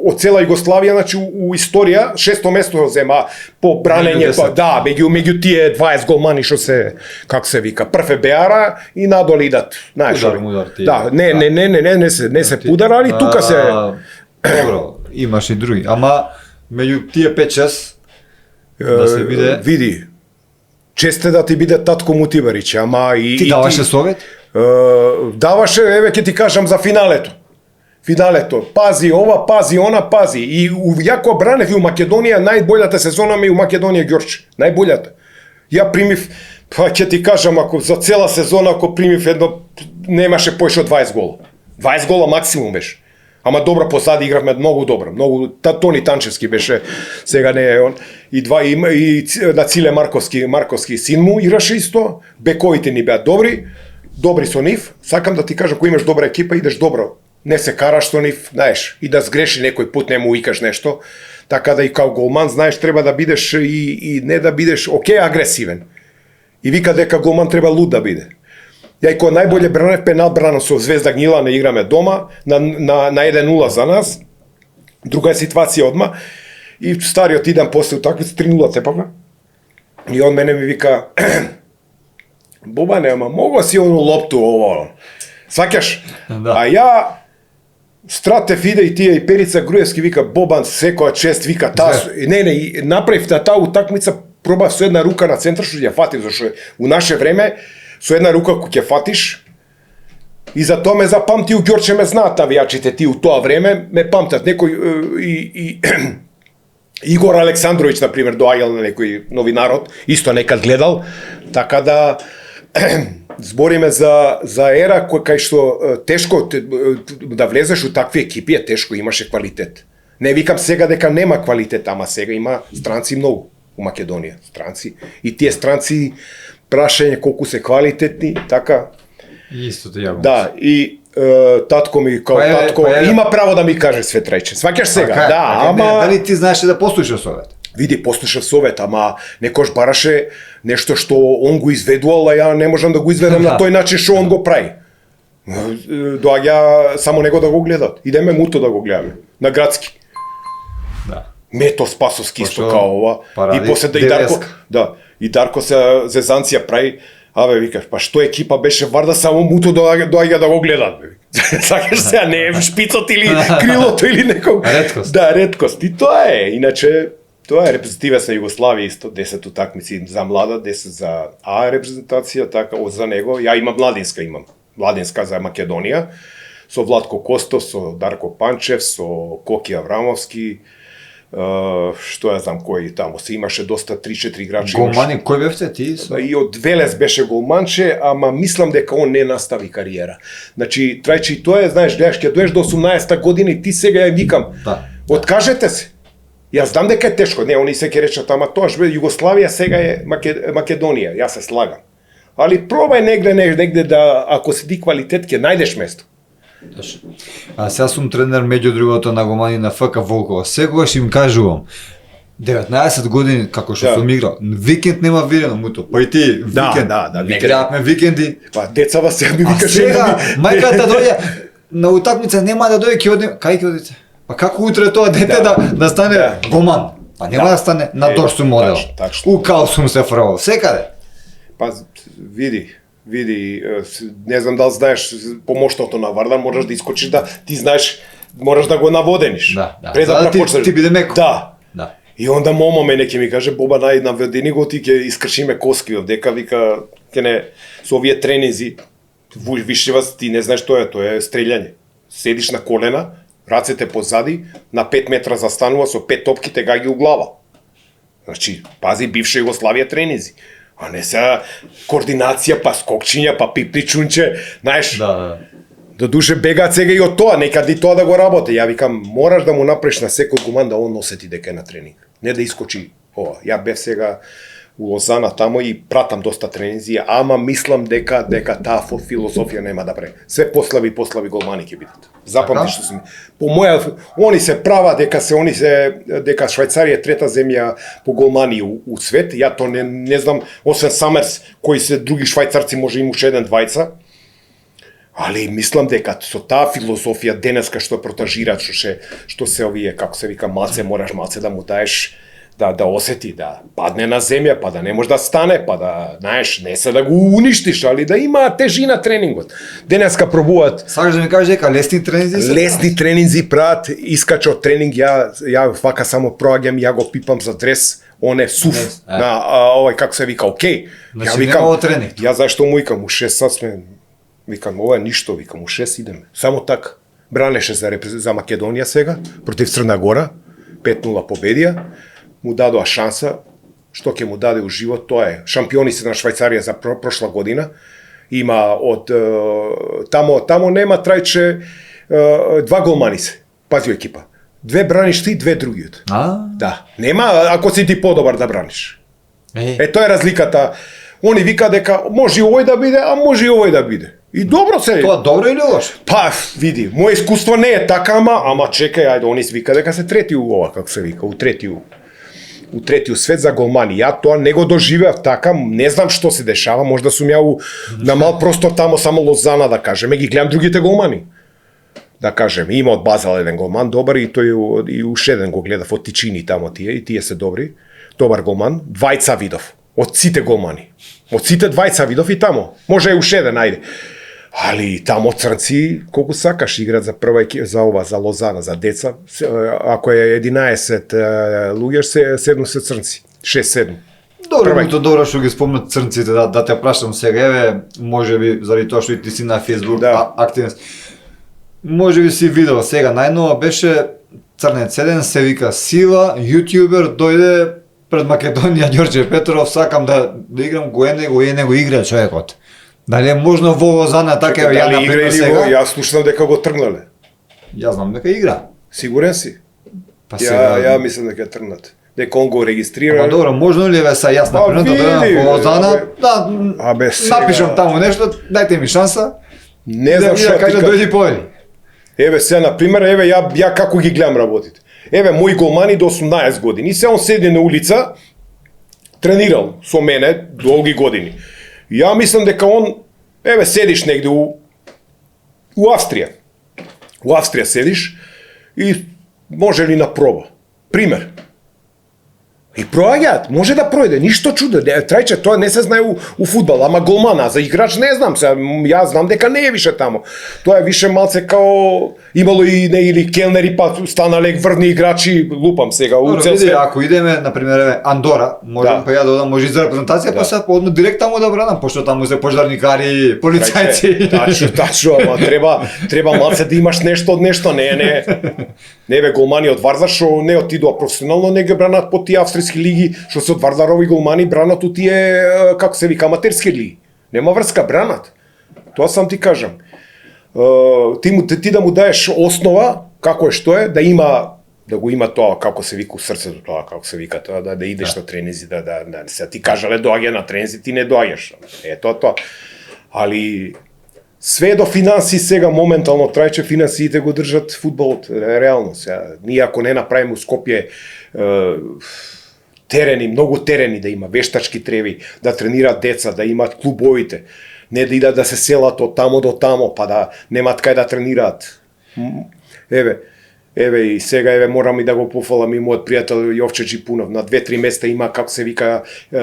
од цела Југославија, значи у историја 6-то место зема по бранење, меѓу тие 20 голмани што се, како се вика, прв е Беара и надоле идат, знаеш. Удар. Да, не се пудара, али тука се. Добро, имаш и други, ама меѓу тие 5-6 да се види. честе да ти биде татко Мутибарич, ама и... Ти даваше совет? Даваше, еве ќе ти кажам за финалето. Финалето, пази ова, пази она, пази. И јако бранев и у Македонија, најбољата сезона ми у Македонија Ѓорче. Најбољата. Ја примив, па ќе ти кажам, ако за цела сезона, ако примив едно, немаше поише од 20 гола. 20 гола максимум беше. Ама добро позади игравме многу добро, многу Тони Танчевски беше, сега не е он. И на Циле Марковски син му играше исто, бековите ни беа добри со нив. Сакам да ти кажам, ако имаш добра екипа, идеш добро. Не се караш со нив, знаеш, и да сгреши некој пут, не му викаш нешто. Така да и као голман, знаеш, треба да бидеш и не да бидеш, агресивен. И вика дека голман треба луд да биде. Ја и кој најболje бранев пенал брано со Звезда Гнилана, играме дома, на 1-0 за нас. Друга е ситуација одма. И стариот идам после утакмица 3-0 тепавме. И он мене ми вика: Бобане, ама мога си оно лопту ово. Сваќаш? Да. А ја Стратев иде и тие и Перица Груевски вика: Бобан секоја чест, вика таа. Не, направив таа утакмица, пробав со една рука на центар што ја фатив, зашто у наше време со една рука кој ќе фатиш. И за тоа ме запамти у Ѓорче, ме знаат авијачите ти у тоа време, ме памтат некој и Игор Александрович на пример доаѓал на некој новинарот, исто некад гледал, така да збориме за ера кај што тешко да влезеш у такви екипи, е тешко, имаше квалитет. Не викам сега дека нема квалитет, ама сега има странци многу у Македонија, странци. И тие странци прашање колку се квалитетни, така. Истото ја го. Да, и татко ми као татко има право да ми каже Светрајче. Сваќаш сега? Да, ама дали ти знаеше да послушаш совет? Види, послушав совет, ама некош бараше нешто што он го изведувал, а ја не можам да го изведам на тој начин што он го прави. Доаѓа само него да го гледат. Идеме муто да го гледаме на градски. Да. Мето Спасовски исто као ова. Паради, И после и Дарко се зезанција прави. Абе, викаш, па што екипа беше Варда, само муто доаѓа да го гледат. Сакаш сега, не е шпицот или крилото или некој. Реткост. Да, реткост. И тоа е. Иначе, тоа е репрезентативен на Југославија исто, 10 утакмици за млада, 10 за А репрезентација, така, за него. Ја имам младинска за Македонија, со Владко Костов, со Дарко Панчев, со Коки Аврамовски, што ја знам кој таму се имаше доста 3-4 играчи. Голмани, кој бевте ти? И од Велес беше голманче, ама мислам дека он не настави кариера. Значи, Трајче, тоа е, знаеш, гледаш, ќе доеш до 18-та година и ти сега ја викам. Да. Откажете се. Јас знам дека е тешко. Не, они се ќе речат, ама тоа што Југославија сега е Македонија. Јас се слагам. Али пробај негде да, ако си ти квалитет, ќе најдеш место. А сега сум тренер меѓу другото на голмани на ФК Волкова. Секогаш им кажувам 19 години како што сум играл. Викенд нема видено муто. Па и ти викенд. Не гледавме викенди. Па децава сега ми викаше. Сега мајката доаѓа на утакмица, нема да дојде, ќе одиме. Кај ќе одите? Па како утре тоа дете да стане голман? Па нема да стане на Дорсу модел. У Каусум се фрвал секаде. Па види, не знам дали знаеш помошното на Вардар, можеш да искочиш да ти знаеш, можеш да го наводениш. Да. Пред да почнеш. Ти биде меко. Да. И онда мома мене ќе ми каже, Боба, наведени го, ти ќе искршиме коски овдека, вика, ќе не со овие тренинзи, виши вас, ти не знаеш тоа е стрелјање. Седиш на колена, рацете позади, на 5 метра застанува со 5 топки те гаѓи у глава. Значи, пази бивша Југославија тренинзи. А не сега координација, па скокчиња, па пипничунче, знаеш. Да. До душе бегаат сега и од тоа, некаде и тоа да го работи. Ја викам, мораш да му направиш на секој голман да он осети дека е на тренинг. Не да искочи ова. Ја бев сега у Лозана тамо и пратам доста тренинзи, ама мислам дека таа филозофија нема да прави. Све послави голмани ќе бидат. Запамти што сум. По моја, они се права дека Швајцарија е трета земја по голмани у свет. Ја то не знам, освен Самерс, кои се други швајцарци може имаше еден двајца. Али мислам дека со таа филозофија денеска што протажираат, што се овие, како се вика, малце, мораш малце да му даеш да осети, да падне на земја, па да не може да стане, па да, знаеш, не се да го уништиш, али да има тежина тренингот. Денеска пробуваат Сакаш да ми кажеш дека лесни тренинзи се? лесни тренинзи прават, искачо тренинг, ја вака само проаѓам, ја го пипам за дрес, он е суф, на овој како се вика, окей. Значи нема тренинг. Ја зашто му викам, у 6 сат сме, викам, ова е ништо, викам, у 6 идеме. Само така. Бранеше за Македонија сега, против Црна Гора, 5-0 победија, му дадоа шанса, што ќе му даде у живот, тоа е. Шампиони се на Швајцарија за прошла година, има од тамо нема трајче, 2 голмани се, пази екипа. 2 браниш ти, 2 другиот. Да, нема ако си ти подобар да браниш. Тоа е разликата. Они вика дека може и овој да биде, а може и овој да биде. И добро се. Тоа добро или лошо? Па, види, моje искуство не е така, ама чекај, ајде, они вика дека се трети у ова, како се вика, у третиот свет за голмани. Ја тоа не го доживеав така, не знам што се дешава, можда сум ја на мал простор тамо само Лозана, да кажеме, ги гледам другите голмани. Да кажем, има од Базел еден голман добар и тој и уште еден го гледав од Тичини тамо и тие се добри. Добар голман, двајца видов. Од сите голмани. Од сите двајца видов и тамо. Може и уште еден, ајде. Али тамо црнци, колку сакаш играат за прва екипа, за ова, за Лозана, за деца. Ако е 11 луѓе, 7 се црнци. 6-7. Добро што ги спомнат црнците, да те прашам сега, еве, можеби заради тоа што и ти си на Facebook активен. Можеби си видел сега, најнова беше Црнец 7, се вика Сила, јутјубер, дојде пред Македонија Ѓорđe Петров, сакам да играм го игра човекот. Дали е можно во Лозана така ја например сега? Јас слушнав дека го тргнале. Јас знам дека игра. Сигурен си? Па сега Ја мислам дека тргнат. Дека он го регистрира. Ама добро, можно ли са јас например да дојдам во Лозана, да напишам таму нешто, дајте ми шанса. Не знам што кажа дојди повели. Еве сега на пример, еве ја како ги гледам работите. Еве мои голмани до 18 години, се он седи на улица, тренирал со мене долги години. Ја мислам дека он, еве седиш негде у Австрија. У Австрија седиш и може ли на проба. Пример. И проаѓаат, може да пројде, ништо чудо. Трајче, тоа не се знае у фудбал, ама голмана, за играч не знам, ја знам дека не е више тамо. Тоа е више малце као имало и не или келнери, па станале врвни играчи, лупам сега у Види, ако идеме на пример Андора, можам па ја да одам, може и за репрезентација, па се подно директ таму да бранам, пошто таму се пожарникари, полицајци. Тачно, ама треба малце да имаш нешто од нешто, не бе голмани од Вардар што не отидоа професионално, не ги бранат по тие австријски лиги, што се од Вардарови голмани бранат у тие, како се вика, аматерски лиги. Нема врска, бранат. Тоа сам ти кажам. Ти да му даеш основа, како е што е, да го има тоа, како се вика у срцето тоа, како се вика тоа, да идеш на тренинзи, се ти кажале доаѓа на тренинзи, ти не доаѓаш. Тоа. Али све до финанси сега моментално трајче финансиите го држат фудбалот, реално сега. Ние ако не направиме у Скопје терени, многу терени да има, вештачки треви, да тренираат деца, да имаат клубовите, не да идат да се селат од тамо до тамо, па да немаат кај да тренираат. Еве и сега морам и да го пофалам и мојот пријател Јовче Джипунов, на 2-3 места има како се вика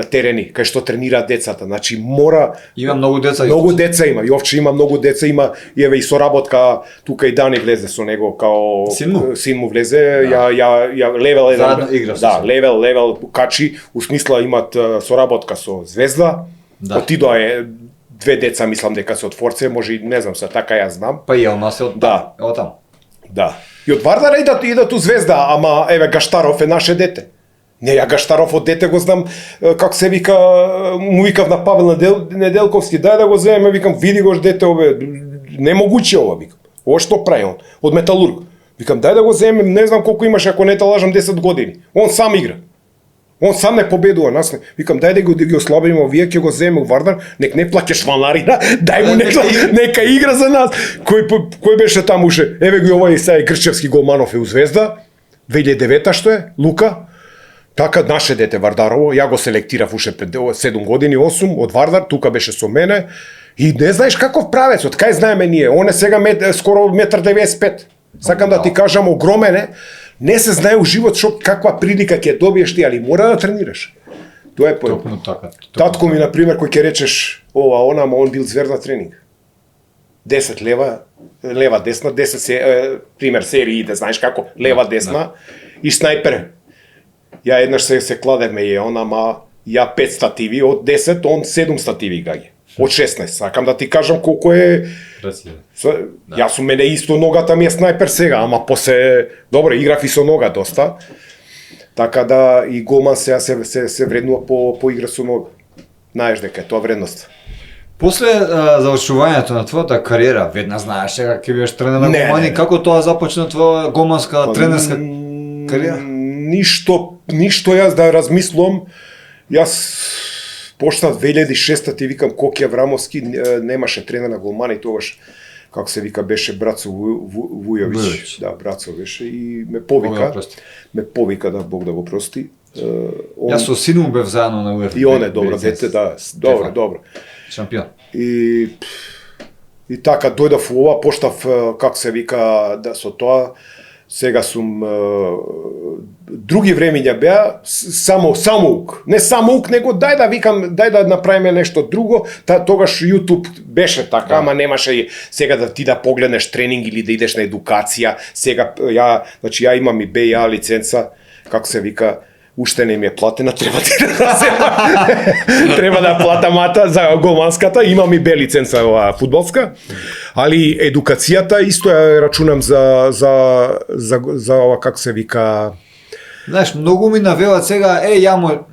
терени кај што тренираат децата. Значи мора има многу деца. Многу деца има. Јовче има многу деца, има и еве и соработка тука и Дани влезе со него као син му влезе, ја левел еден. Да, левел качи, у смисла имат соработка со Звезда. Отидоа две деца, мислам дека се од Форце, може не знам се, така ја знам. Па и она се од таму. Да. И од Вардара идат у Звезда, ама еве Гаштаров е наше дете. Не, ја Гаштаров од дете го знам, како се вика, му викав на Павел Неделковски, дај да го земеме, викам, види го дете, немогуче ова, викам. Ова што прави он, од Металург. Викам, дај да го земеме, не знам колку имаше, ако не те лажам 10 години. Он сам игра. Он сам не победува, нас не. Викам, дај да ги ослабиме, овие ќе го земеме у Вардар, нек не плаќаш фанарина, дај му нека игра за нас. Кој беше таму уше? Еве ги овој сега Грчевски голманов е у Звезда, 2009 што е, Лука. Така наше дете Вардарово, ја го селектирав уште пред 7 години, 8 од Вардар, тука беше со мене. И не знаеш каков правец, од кај знаеме ние, он е сега скоро 1,95 м. Сакам да ти кажам, огромен е, Не се знае у живот што каква прилика ќе добиеш ти, али мора да тренираш. Тоа е поент. Токму така. Татко ми, например, кој ќе речеш ова, она, ама он бил звер на тренинг. 10 лева, десна, 10 пример сериите, знаеш како, лева, десна и снайпер. Ја еднаш се кладевме е он, ама ја 5 стативи од 10, он 7 стативи гаѓа. Од 16. Сакам да ти кажам колку е. Јас сум мене исто ногата ми е снайпер сега, ама после добро играв и со нога доста. Така да и голман сега се вреднува по игра со нога. Знаеш дека е тоа вредност. После завршувањето на твојата кариера, веднаш знаеш дека ќе бидеш тренер на голмани, како тоа започна твоја голманска тренерска кариера? Ништо јас да размислам. Јас почнав 2006 ти викам Коки Аврамовски немаше тренер на голмани тогаш, како се вика, беше Брацо Вујовиќ. Да, Брацо беше и ме повика да Бог да го прости. Јас со синум бев заедно на УЕФ. И он е добро дете, да, добро. Шампион. И така дојдов ова, почнав како се вика да со тоа. Сега сум други времиња беа самоук. Не самоук, него дај да направиме нешто друго. Тогаш YouTube беше така, ама немаше сега да ти да погледнеш тренинг или да идеш на едукација. Сега ја имам и БА лиценца, како се вика, уште не ми е платена, треба да плата мата за голманската, имам и Б лиценца фудбалска, али едукацијата исто ја рачунам за ова, како се вика. Знаеш, многу ми навелат сега,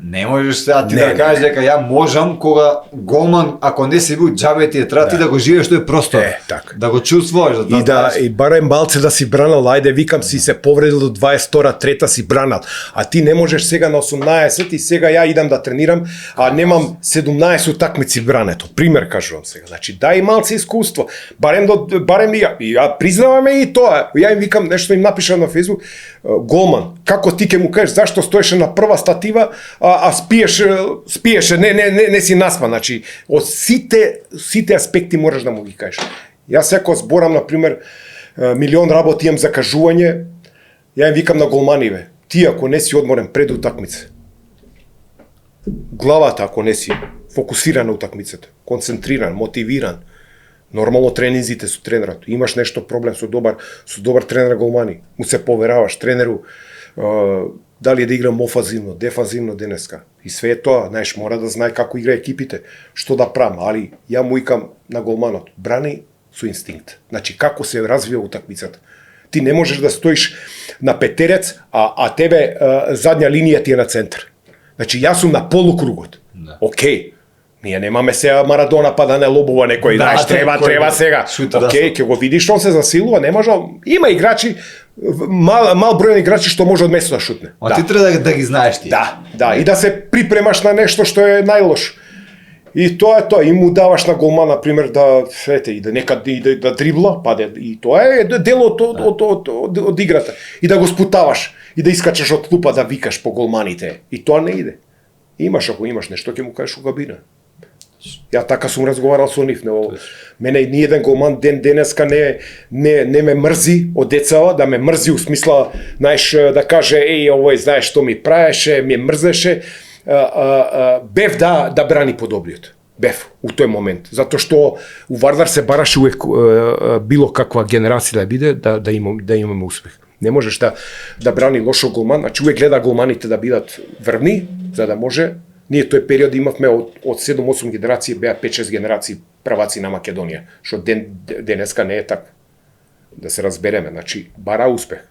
не можеш сега ти да кажеш дека ја можам, кога голман, ако не си бил џабе ти треба ти да го живееш тој простор. Така. Да го чувствуваш, и барем малце да си бранал, ајде викам си се повредил до 22-трета си бранал. А ти не можеш сега на 18 и сега ја идам да тренирам, а немам 17 утакмици брането. Пример кажувам сега. Значи дај малце искуство. Барем ја признаваме и тоа. Ја им викам нешто им напишам на Facebook, голман, како ти му кажеш зашто стоеше на прва статива, а спиеше, не си наспа, значи од сите аспекти можеш да му ги кажеш. Јас секој зборам, например, милион работи имам за кажување, ја им викам на голманиве, ти ако не си одморен пред утакмица, главата ако не си фокусиран на утакмицата, концентриран, мотивиран, нормално тренинзите со тренерот, имаш нешто проблем со добар тренер голмани, му се повераваш тренеру, дали да играм офанзивно, дефанзивно денеска. И све е тоа, знаеш, мора да знае како игра екипите, што да правам, али ја му икам на голманот, брани со инстинкт. Значи, како се развива утакмицата. Ти не можеш да стоиш на петерец, а тебе задња линија ти е на центар. Значи, јас сум на полукругот. Океј. Ние немаме сега Марадона па да не лобува некој, знаеш, треба сега. Океј, ќе го видиш, он се засилува, не може. Има играчи, мал број играчи што може од место да шутне. А ти треба да ги знаеш ти. Да, и да се припремаш на нешто што е најлошо. И тоа е тоа, и му даваш на голман, например, и да дрибла, и тоа е дел од играта. И да го спутаваш, и да искачаш од клупа да викаш по голманите. И тоа не иде. Ако имаш нешто, ќе му кажеш у кабина. Ја така сум разговарал со нив, мене ни еден голман денеска не ме мрзи од децава, да ме мрзи у смисла, знаеш, да каже, овој, знаеш што ми праеше, ми мрзеше, бев да брани подобриот. Бев у тој момент, затоа што у Вардар се бараше увек било каква генерација да биде, да имаме успех. Не можеш да брани лошо голман, значи увек гледа голманите да бидат врвни, за да може. Ние тој период имавме од 7-8 генерации, беа 5-6 генерации праваци на Македонија, што денеска не е така. Да се разбереме, значи бара успех.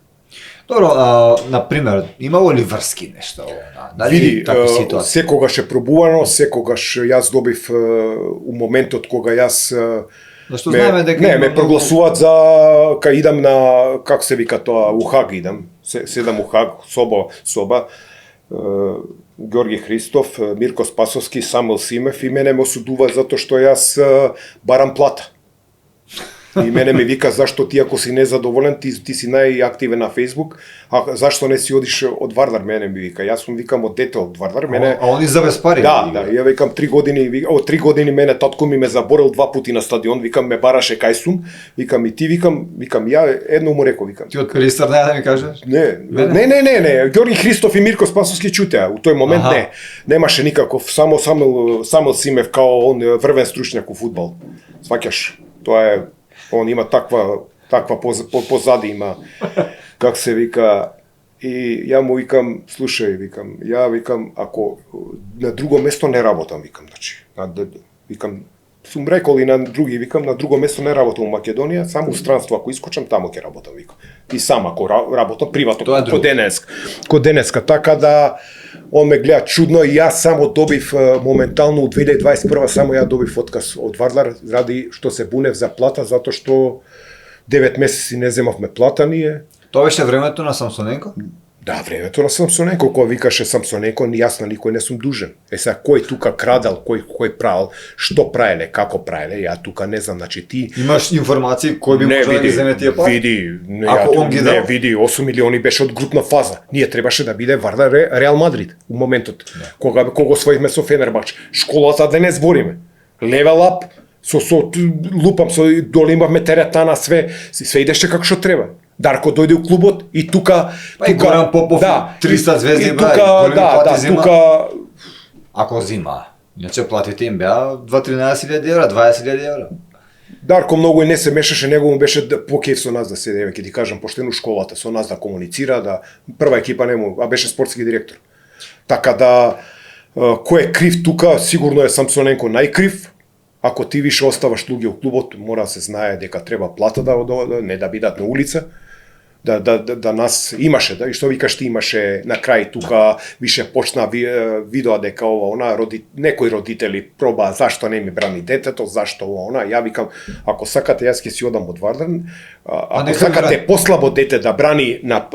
Добро, например, имало ли врски нешто? Види, секогаш е пробувано, секогаш јас добив у моментот кога јас ме прогласуваат за кај идам на, како се вика тоа, у Хаг идам, седам у Хаг, соба, Георги Христов, Мирко Спасовски, Самуел Симев и мене ме осудува затоа што јас барам плата. И мене ми вика, зашто ти ако си незадоволен, ти си најактивен на Facebook, а зашто не си одиш од Вардар, мене ми вика. Јас сум викам од дете од Вардар, мене. А они за без пари. Да, ја викам 3 години, од 3 години мене татко ми ме заборел 2 пати на стадион, викам ме бараше кај сум, викам и ти викам ја едно му реков, викам. Ти од Пелистар да ми кажеш? Не. Ѓорги Христов и Мирко Спасовски чутеа. У тој момент не. Немаше никаков, само Самил Симев као он врвен стручњак у фудбал. Сваќаш? Тоа е, он има таква позади има, как се вика, и ја му викам, слушај, викам, ако на друго место не работам, викам, значи, викам, сум рекол и на други, викам, на друго место не работам у Македонија, само у странство, ако искочам, тамо ќе работам, викам. И сам, ако работам приватно, ко денеска, така да, он ме гледа чудно и јас само добив моментално у 2021 само ја добив отказ од Вардар ради што се бунев за плата, затоа што 9 месеци не земавме плата ние. Тоа беше времето на Самсоненко? Да, времето на Самсоненко, кога викаше Самсоненко, јас на никој не сум дужен. Сега, кој тука крадал, кој правил, што правеле, како правеле, ја тука не знам, значи ти... Имаш информации кој би можел да ги земе тие пари? Види, 8 милиони беше од групна фаза. Ние требаше да биде Вардар Реал Мадрид у моментот. Кога освоивме со Фенербач. Школата денес збориме. Level up, лупам, доле имавме теретана, све идеше како што треба. Дарко дојде у клубот и тука... Па и Горан Попов, 300 звезди тука... Ако зима, иначе платите им беа 13.000 евра, 20.000 евра. Дарко многу и не се мешаше, него му беше покејф со нас да седе, ќе ти кажам поштено школата, со нас да комуницира, да прва екипа нему, а беше спортски директор. Така да, кој е крив тука, сигурно е Самсоненко најкрив. Ако ти више оставаш луѓе у клубот, мора да се знае дека треба плата не да бидат на улица, да нас имаше, и што викаш ти имаше на крај тука, више почна видео дека некои родители проба зашто не ми брани детето, зашто она, ја викам, ако сакате јас ќе си одам од Вардар, ако сакате послабо дете да брани на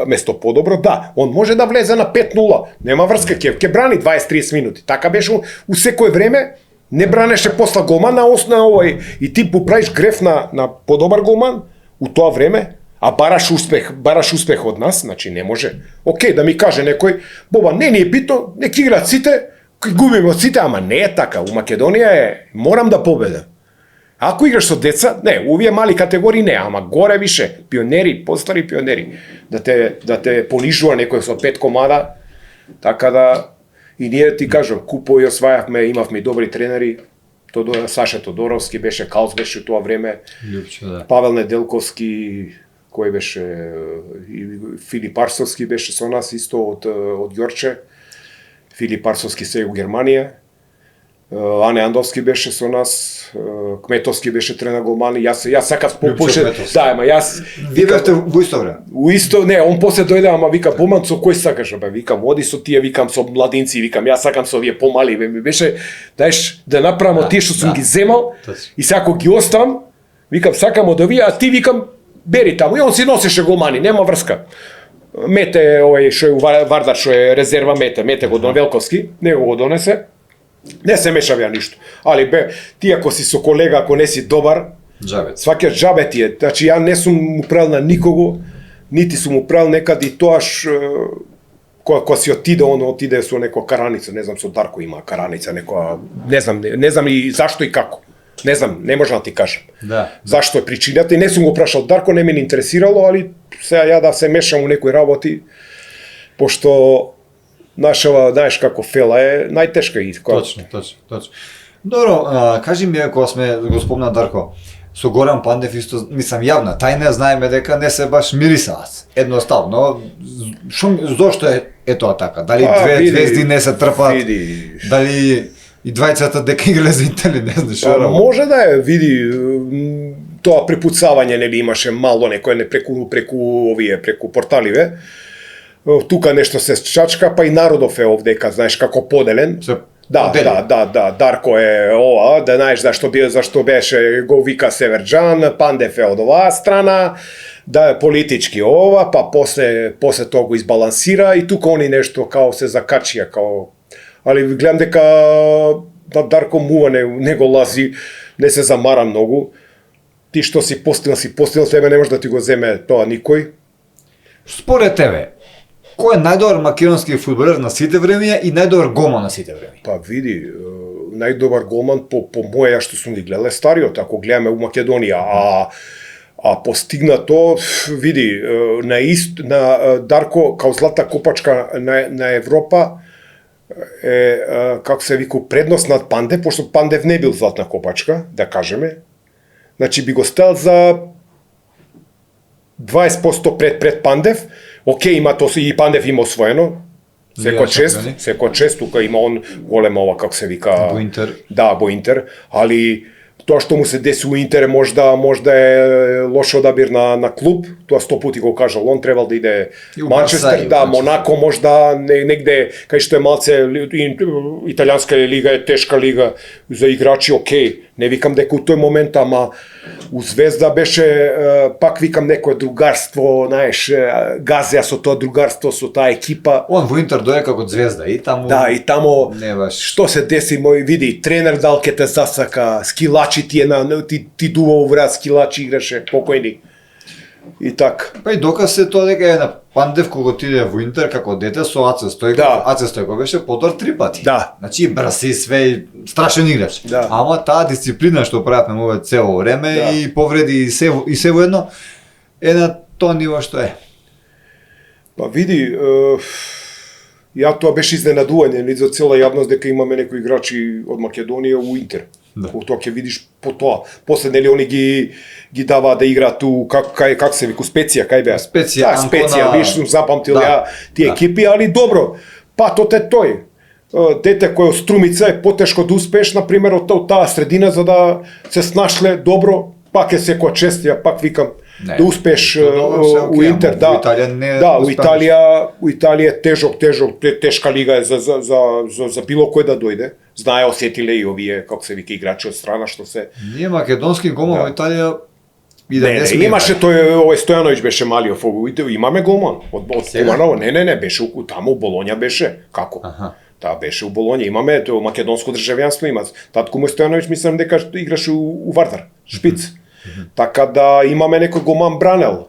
место подобро, да, он може да влезе на 5-0, нема врска, ќе брани 20-30 минути, така беше у секое време. Не бранеше посла голман на овој и ти поправиш греф на подобар голман у тоа време, а бараш успех од нас, значи не може. Океј, да ми каже некој, Боба, не ни е битно, нека играат сите, губиме од сите, ама не е така. У Македонија е, морам да победам. Ако играш со деца, не, овие мали категории не, ама горе више, пионери, постари пионери, да те понижува некој со 5 комада, така да. И ние ти кажам, купо и освајавме, имавме добри тренери, Саша Тодоровски беше, Калс беше тоа време, Павел Неделковски, кој беше, Филип Арсовски беше со нас исто од Ѓорче, Филип Арсовски се у Германија, Ане Андовски беше со нас, Кметовски беше тренер голмани, јас сакав попуше, да, ама јас... Вие бевте во исто време? У исто, не, он после дојде, ама вика, Боман, со кој сакаш, бе, викам, оди со тие, викам, со младинци, викам, јас сакам со овие помали, бе, ми беше, даеш, да направам тие што сум ги земал, и сега ако ги оставам, викам, сакам од овие, а ти, викам, бери таму, и он си носеше голмани, нема врска. Мете, овој, што е у Вардар, што е резерва мете го Велковски, него го донесе. Не се мешав ја ништо. Али бе, ти ако си со колега, ако не си добар, сваќаш джабе ти е. Значи ја не сум управил на никого, нити сум управил некад и тоаш кога си отиде со некоја караница, не знам, со Дарко има караница, некоја, не знам и зашто и како. Не знам, не можам да ти кажам. Да. Зашто е причината и не сум го прашал Дарко, не ме интересирало, али сега ја да се мешам у некои работи, пошто нашава, знаеш како фела е најтешка и Точно. Добро, кажи ми, кога сме го спомна Дарко, со Горан Пандев исто, мислам, јавна тајна, знаеме дека не се баш мирисаат. Едноставно, зошто е тоа така? Дали две звезди не се трпат? Дали и двајцата дека играле за Итали, не знаеш што? Може да е, види, тоа препуцавање нели имаше мало некој преку порталиве. Тука нешто се чачка, па и Народов е овдека, знаеш, како поделен. Да, Дарко е ова, да знаеш зашто беше, го вика Северџан, Пандев е од оваа страна, да е политички ова, па после тоа го избалансира и тука они нешто као се закачија, као... Али гледам дека Дарко мува, не го лази, не се замара многу. ти што си постигнал, тебе не може да ти го земе тоа никој. Според тебе, кој е најдобар македонски фудбалер на сите времења и најдобар голман на сите времења? Па види, најдобар голман по моја што сум ги гледал е стариот, ако гледаме у Македонија, а постигнато, види, на Дарко као златна копачка на Европа е, како се вику, предност над Пандев, пошто Пандев не бил златна копачка, да кажеме. Значи би го стел за 20% пред Пандев. Океј, има то и Пандев има освоено. Секој чест, тука има он голема ова, како се вика... Во Интер. Да, во Интер, али тоа што му се деси у Интер можда е лош одабир на клуб, тоа 100 пати го кажал, он требал да иде Манчестер, да, Монако можда негде, кај што е малце, италијанска лига е тешка лига за играчи, окей, не викам дека у тој момент, ама у Звезда беше, пак викам некое другарство, знаеш, газеа со тоа другарство, со таа екипа. Он во Интер дојде како Звезда и таму... Да, и таму, не баш. Што се деси, види, тренер дал ке те засака, скилачи ти дува у врат, скилачи играше, покојни. И така. Па и доказ е тоа дека е на Пандев кога отиде во Интер како дете со Аце Стојков, Да. Аце Стојков беше потор 3 пати. Да. Значи брз и све, страшен играч. Да. Ама таа дисциплина што прават на овој цело време Да. и повреди и се воедно е на тоа ниво што е. Па види, ја тоа беше изненадување ни за цела јавност дека имаме некои играчи од Македонија у Интер. Да. Тоа ќе видиш по тоа. После нели они ги даваа да играат у как се вику Специја, кај беа? Специја, Да, Специја, Анкона. виш сум запамтил Да. ја тие Да. екипи, али добро. Патот е тој. Дете кој од Струмица е потешко да успееш, на пример, од таа средина за да се снашле добро, пак е секоја чест, ја пак викам Не, да успееш тоа добро, се у окей, Интер, ама да. во Италија не Да, у успеаш. Италија е тешка лига е за било кој да дојде. Знае, осетиле и овие, како се вика, играчи од страна што се... Ние македонски голман во Италија и да Не, не сме имаше имали. тој, овој Стојановиќ беше малиот, имаме голман. Од Сега? Куманово, не, беше таму у Болоња беше. Како? Аха. Да, беше у Болоња, имаме тоа македонско државјанство има. Татко му Стојановиќ мислам дека играше у Вардар, шпиц. Така да имаме некој голман бранел.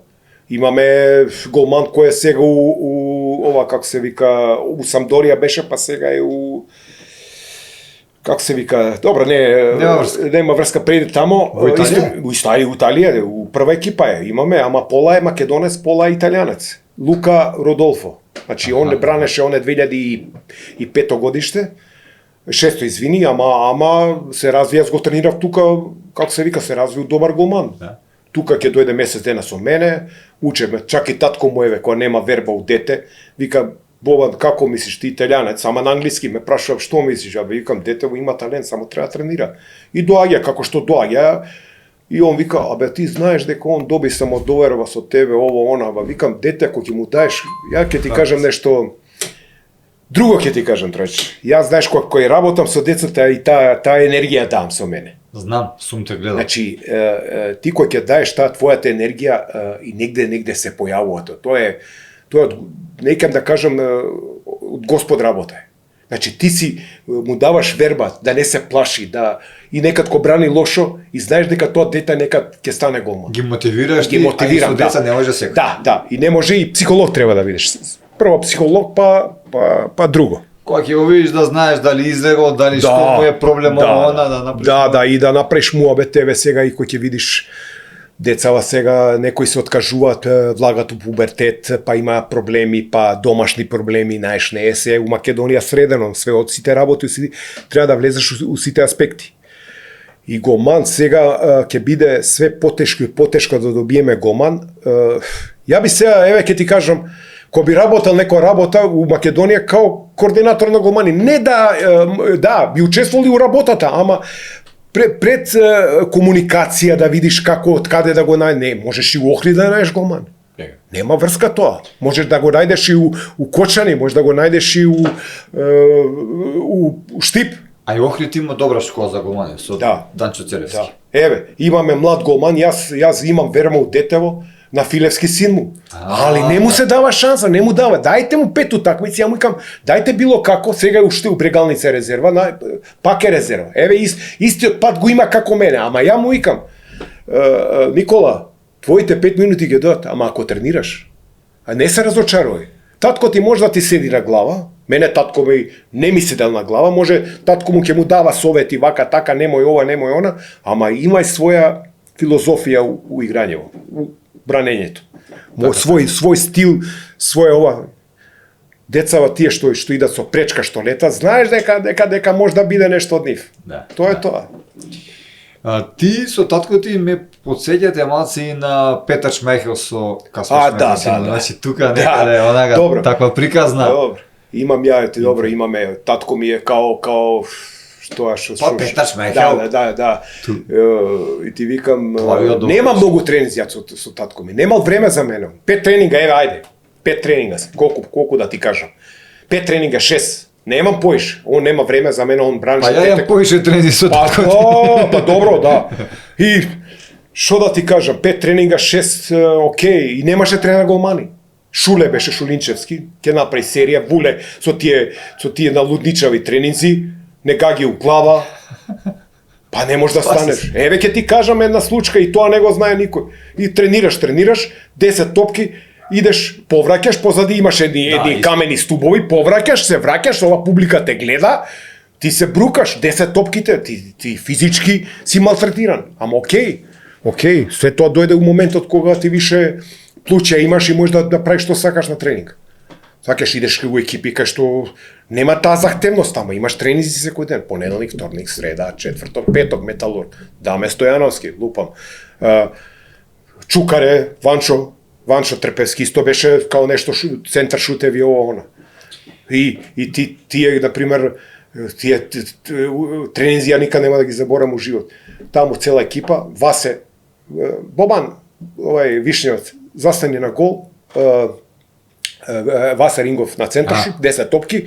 Имаме голман кој е сега у ова како се вика, у Самдорија беше, па сега е у како се вика, добро, нема врска преди тамо. Во Италија? У Италија, у прва екипа е, имаме, ама пола е македонец, пола е италијанец. Лука Родолфо. Значи, он не бранеше, он е 2005 годиште, 6 извини, ама се развија, аз го тренирав тука, како се вика, се развиу добар голман. Да. Тука ќе дојде месец дена со мене, учеме, чак и татко му еве, која нема верба у дете, вика, Бобан, како мислиш ти италијанец, ама на англиски ме прашува што мислиш, а викам детево има талент, само треба тренира. И доаѓа како што доаѓа, и он вика, абе ти знаеш дека он доби само доверба со тебе, ово она, ба викам дете ако ќе му даеш, ја ќе ти кажам нешто друго ќе ти кажам, Трач. Јас знаеш кој работам со децата и таа енергија дам со мене. Знам, сум те гледал. Значи, ти кој ќе даеш таа твојата енергија и негде се појавува тоа. Тоа некам да кажам од Господ работа е. Значи ти си му даваш верба да не се плаши, да и некад ко брани лошо и знаеш дека тоа дете некад ќе стане голман. Ги мотивираш Ги мотивирам, а и со деца не може секој. Да, и не може и психолог треба да видиш. Прво психолог, па друго. Кога ќе го видиш да знаеш дали излегол, дали што му е проблемот она да направиш. Да, и да направиш муабет тебе сега и кој ќе видиш децава сега некои се откажуваат, влагат у пубертет, па има проблеми, па домашни проблеми, знаеш, не е се у Македонија средено, све од сите работи треба да влезеш у сите аспекти. И голман сега ќе биде све потешко и потешко да добиеме голман. Ја би сега, еве ќе ти кажам, кој би работел некоја работа у Македонија као координатор на голмани, не да, би учествували у работата, ама пред комуникација да видиш како, од каде да го најдеш, не, можеш и у Охрид да најдеш голман. Нема врска тоа. Можеш да го најдеш и у Кочани, можеш да го најдеш и у Штип. А и Охрид има добра школа за голмани со Данчо Целевски. Да. Еве, имаме млад голман, јас имам верма у детево, на Филевски син му. Али не му се дава шанса, не му дава. Дајте му 5 утакмици, ја му викам, дајте било како, сега уште у Брегалница резерва, пак е резерва. Еве истиот пат го има како мене, ама ја му викам, Никола, твоите 5 минути ги дадат, ама ако тренираш, а не се разочаруј. Татко ти може да ти седи на глава, мене татко не ми седел на глава, може татко му ќе му дава совети, вака, така, немој ова, немој она, ама имај своја филозофија у играњето, у бранењето. Свој стил, свој ова. Децава тие што идат со пречка, што летат, знаеш дека може да биде нешто од нив. Да, Тоа е тоа. Ти со татко ти ме подсеќате малце и на Петар Шмехел со Каспар Шмехел. Да. Значи тука некаде онага таква приказна. Добро. Имам имаме, татко ми е као што Петар Шмехел. Да. И ти викам, нема многу тренинзи со татко ми. Немал време за мене. 5 тренинга, еве ајде. 5 тренинга, колку да ти кажам. 5 тренинга, 6. Немам поише. Он нема време за мене, он бранше. Па ја имам поише тренинзи со татко ти. Па добро, да. И што да ти кажам, 5 тренинга, 6, окей, и немаше тренер голмани. Шуле беше Шулинчевски, ќе направи серија, Вуле со тие налудничави тренинзи, не гаги у глава. Па не може да станеш. Еве ќе ти кажам една случка и тоа не го знае никој. И тренираш, 10 топки, идеш, повраќаш, позади имаш едни камени стубови, повраќаш, се враќаш, ова публика те гледа, ти се брукаш, 10 топките, ти физички си малтретиран. Ама окей, све тоа дојде у моментот кога ти више плуќа имаш и можеш да правиш што сакаш на тренинг. Сакаш идеш у екипи кај што нема таа захтевност, ама имаш тренинзи секој ден, понеделник, вторник, среда, четврток, петок, металург, Даме Стојановски, лупам. Чукаре, Ванчо Трпевски исто беше као нешто центар шутеви ова она. И тие на пример тие тренинзи ја никад нема да ги заборам у живот. Таму цела екипа, Васе, Бобан, Вишњевец, застани на гол, Васа Рингов на центар шут, 10 топки,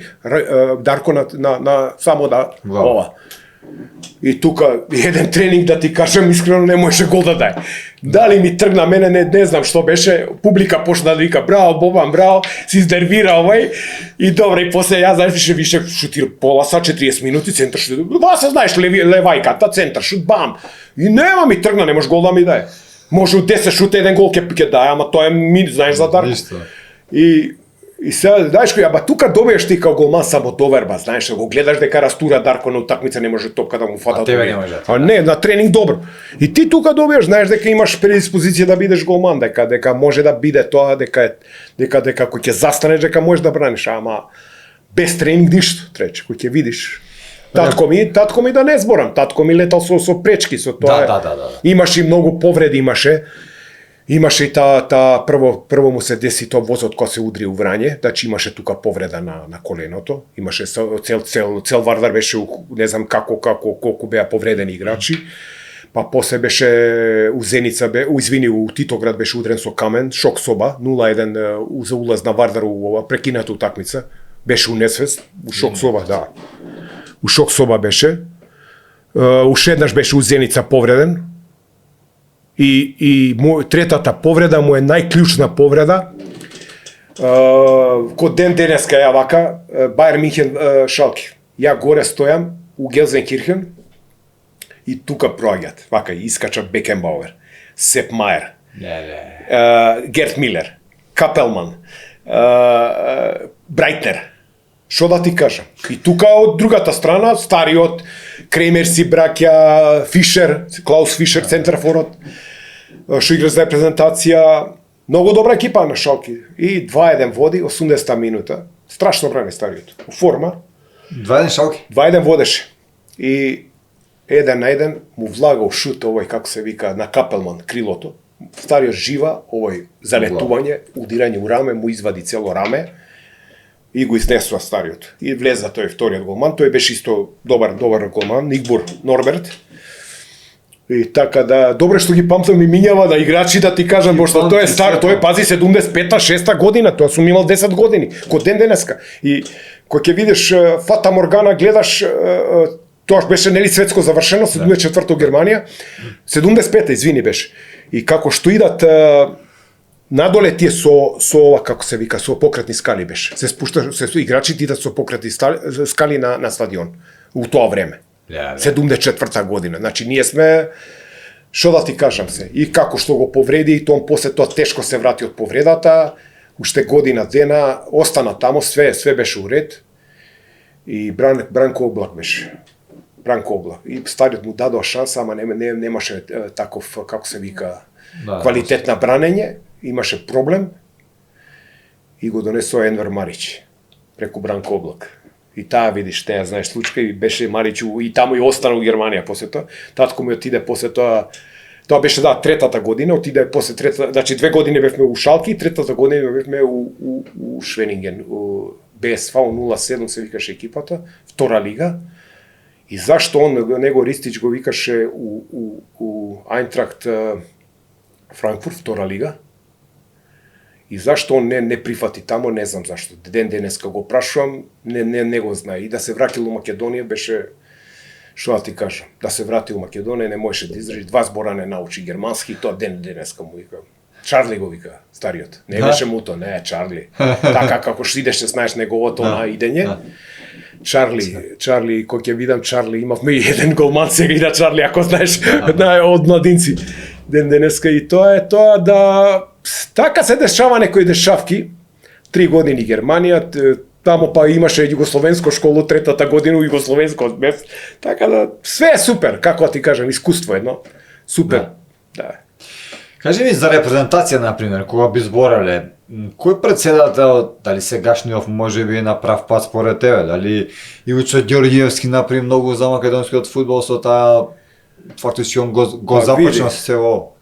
Дарко на само да ова. И тука еден тренинг да ти кажам искрено не можеше гол да дај. Дали ми тргна мене не знам што беше, публика почна да вика браво Бобан, браво, си издервира и добре и после ја знаеш више шутира пола са 40 минути центар шут. Васа знаеш левајката центар шут бам. И нема ми тргна, не може гол да ми дај. Може у 10 шута еден гол ќе дај, ама тоа е знаеш за Дарко. И сега, знаеш кој, аба тука добиеш ти као голман само доверба, знаеш, го гледаш дека растура Дарко на утакмица, не може топка да му фата. А тебе не може. А не, на тренинг добро. И ти тука добиеш, знаеш дека имаш предиспозиција да бидеш голман, дека може да биде тоа, дека кој ќе застанеш, дека можеш да браниш, ама без тренинг ништо, трече, кој ќе видиш. Татко ми да не зборам, татко ми летал со пречки, со тоа. Да. Имаше и многу повреди, Имаше и прво му се деси тоа возот кога се удри у Врање, значи имаше тука повреда на коленото, имаше цел Вардар беше не знам колку беа повредени играчи. Па после беше у Зеница у Титоград беше удрен со камен, шок соба, 0-1 за улаз на Вардар у прекината утакмица. Беше у несвест, у шок соба, да. У шок соба беше. Уште еднаш беше у Зеница повреден. И третата повреда му е најклучна повреда. Код ден денеска ја вака, Бајер Минхен Шалке. Ја горе стојам у Гелзенкирхен и тука проаѓат. Вака искача Бекенбауер, Сеп Мајер, Герт Милер, Капелман, Брайтнер. Што да ти кажам? И тука од другата страна, стариот, Кремерси браќа, Фишер, Клаус Фишер, центарфорот, што игра за репрезентација. Многу добра екипа на Шалке. И 2-1 води, 80-та минута. Страшно брани стариот. У форма. 2-1 Шалке? 2-1 водеше. И 1-1 му влагал шут, како се вика, на Капелман, крилото. Стариот жива, залетување, удирање у раме, му извади цело раме. И го изнесува стариот. И влеза тој вториот голман. Тој беше исто добар голман, Нигбур Норберт. И така да, добре што ги памтам и минјава да играчи да ти кажам, пошто тој е стар, тој пази 75-та, 6-та година, тоа сум имал 10 години, код ден денеска. И кога ќе видиш Фата Моргана, гледаш, тоа беше нели светско завршено, 74-та у Германија, 75-та, извини беше. И како што идат надоле тие со ова, како се вика, со покретни скали беше. Се спушта, играчите идат со покретни скали на стадион у тоа време. 74-та година. Значи ние сме Што да ти кажам се, и како што го повреди, и тоа после тоа тешко се врати од повредата, уште година дена, остана тамо, све беше уред. И Бранко Облак беше. Бранко Облак. И стариот му дадоа шанса, ама немаше таков, како се вика, квалитет на бранење, имаше проблем и го донесоа Енвер Марич преку Бранко Облак. И таа, видиш, теја знаеш случка и беше Марич и таму и остана у Германија после тоа. Татко ми отиде после тоа. Тоа беше третата година, отиде после третата, значи 2 години бевме у Шалки, третата година бевме у Швенинген, у БСФ 07 се викаше екипата, втора лига. И зашто него Ристич го викаше у Айнтрахт Франкфурт, втора лига? И зашто он не прифати тамо, не знам зашто. Денеска го прашувам, не го знае. И да се вратил у Македонија беше, што да ти кажам, да се врати у Македонија, не можеше да издржи, 2 збора не научи германски, тоа денеска му вика. Чарли го вика, стариот. Не беше Муто, не, Чарли. Така како што идеше, знаеш, неговото на идење. Чарли, кој ќе видам Чарли, имавме и еден голман сега и да Чарли, ако знаеш, од младинци. Денеска и тоа е тоа да... Така се дешава некои дешавки, 3 години Германија, тамо па имаше југословенско школу, третата година у југословенско бев, така да, све е супер, како да ти кажам, искуство едно, супер, да. Кажи ми за репрезентација, например, кога би зборале, кој председател, дали сегашниот може би на прав пат според тебе, дали Ивичо Ѓорѓиевски направи многу за македонскиот фудбал со таа, фактички он го започна се ово?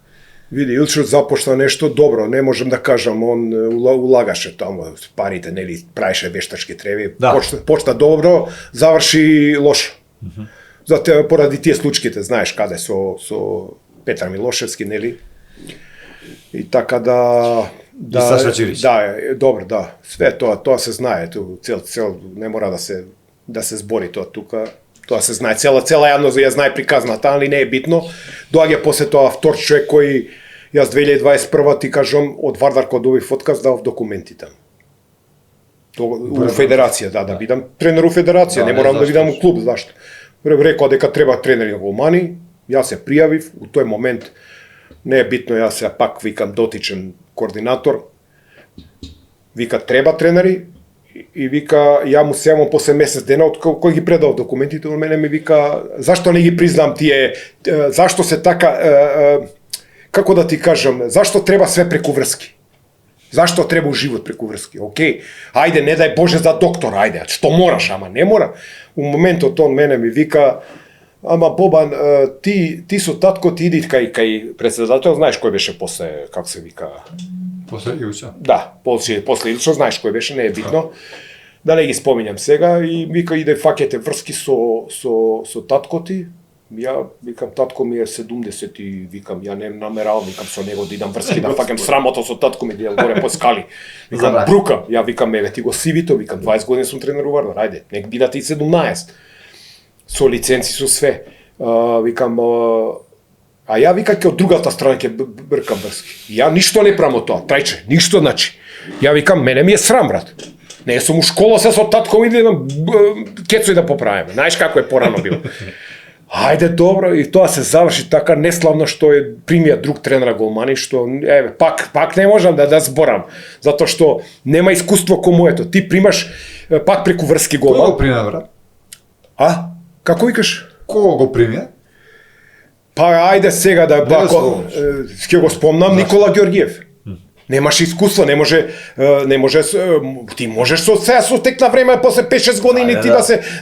Види, Илчо започна нешто добро, не можам да кажам, он улагаше таму парите, нели, правеше вештачки треви, почна добро, заврши лошо. Затоа поради тие случките, знаеш каде со Петар Милошевски, нели? И така да... И Саша Чирич. Да, добро, да. Све тоа се знае, цел не мора да се збори тоа тука. Тоа се знае, цела јавност ја знае приказната, али не е битно. Доаѓа после тоа втор човек кој јас 2021 ти кажам од Вардар кога добив отказ дав документи таму. У федерација, да бидам тренер у федерација, не морам да видам у клуб, зашто? Рекоа дека треба тренери на голмани, јас се пријавив, у тој момент не е битно, јас се пак викам дотичен координатор, вика треба тренери, и вика, ја му се јавам после месец дена, од кој ги предав документите, од мене ми вика, зашто не ги признам тие, зашто се така, како да ти кажам, зашто треба све преку врски? Зашто треба живот преку врски? Океј, ајде, не дај Боже за доктор, ајде, што мораш, ама не мора. У моментот он мене ми вика, ама Бобан, ти со татко ти иди кај председател, знаеш кој беше после, како се вика? После Илчо? Да, после Илчо, знаеш кој беше, не е битно. Да не ги споминјам сега, и вика иде фаќете врски со татко ти. Ја викам, татко ми е 70 и викам, ја не намеравам, викам со него да идам врски, да фаќам срамото со татко ми, да горе по скали. Викам, брука, ја викам, еве ти го сивито, викам, 20 години сум тренер у Вардар, ајде, нек бидат и 17. Со лиценци, со све. Викам, а ја вика ќе од другата страна ќе бркам врски. Ја ништо не правам од тоа, трајче, ништо значи. Ја викам, мене ми е срам, брат. Не сум у школа се со татко и да кецој да поправиме. Знаеш како е порано било. Ајде добро, и тоа се заврши така неславно што е примија друг тренер голмани, што еве пак не можам да зборам, затоа што нема искуство ко моето. Ти примаш пак преку врски голман. Кој го примја, брат? А? Како викаш? Кој го примја? Па ајде сега да ќе го спомнам, Никола Ѓорѓиев. Немаш искуство, не може ти можеш со тек на време после 5-6 години ти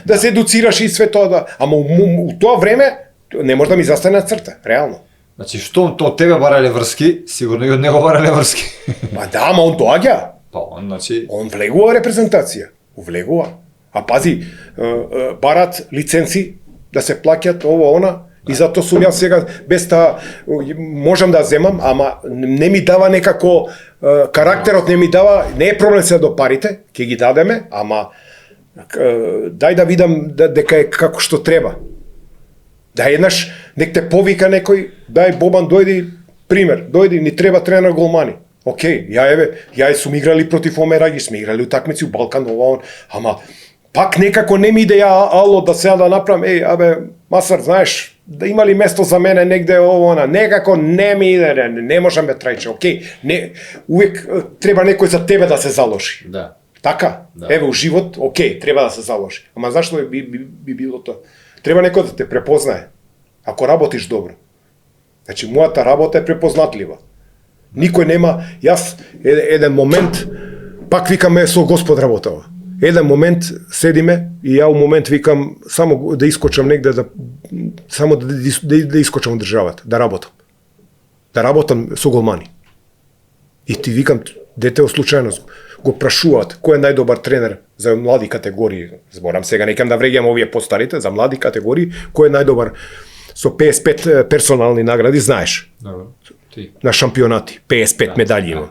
да се едуцираш и све тоа да. Ама у тоа време не може да ми застане на црта, реално. Значи што од тебе барале врски, сигурно и од него барале врски. Па да, ама он доаѓа. Па он значи он влегува репрезентација, влегува. А пази, барат лиценци да се плаќат ово она. И затоа сум јас сега без таа можам да земам, ама не ми дава некако карактерот не ми дава, не е проблем се до парите, ќе ги дадеме, ама дај да видам дека е како што треба. Да еднаш нек те повика некој, дај Бобан дојди, пример, дојди, ни треба тренер голмани. Океј, ја сум играли против Омераги, сме играли утакмици у Балкан, ова, ама пак некако не ми иде ало да сега да направам, Масар, знаеш, да има ли место за мене негде ово, она, некако не ми иде, не можам бе трајче, окей, не, увек треба некој за тебе да се заложи. Да. Така, еве у живот, окей, треба да се заложи. Ама зашто би било тоа? Треба некој да те препознае, ако работиш добро. Значи, мојата работа е препознатлива. Никој нема, јас еден момент, пак викаме со Господ работава. Еден момент седиме и ја у момент викам само да искочам негде, само да искочам од државата, да работам. Да работам со голмани. И ти викам, детево случајно го прашуваат кој е најдобар тренер за млади категории. Зборам сега, некам да вреѓам овие постарите, за млади категории, кој е најдобар со 55 персонални награди, знаеш. Ти. На шампионати, 55 медаљи има.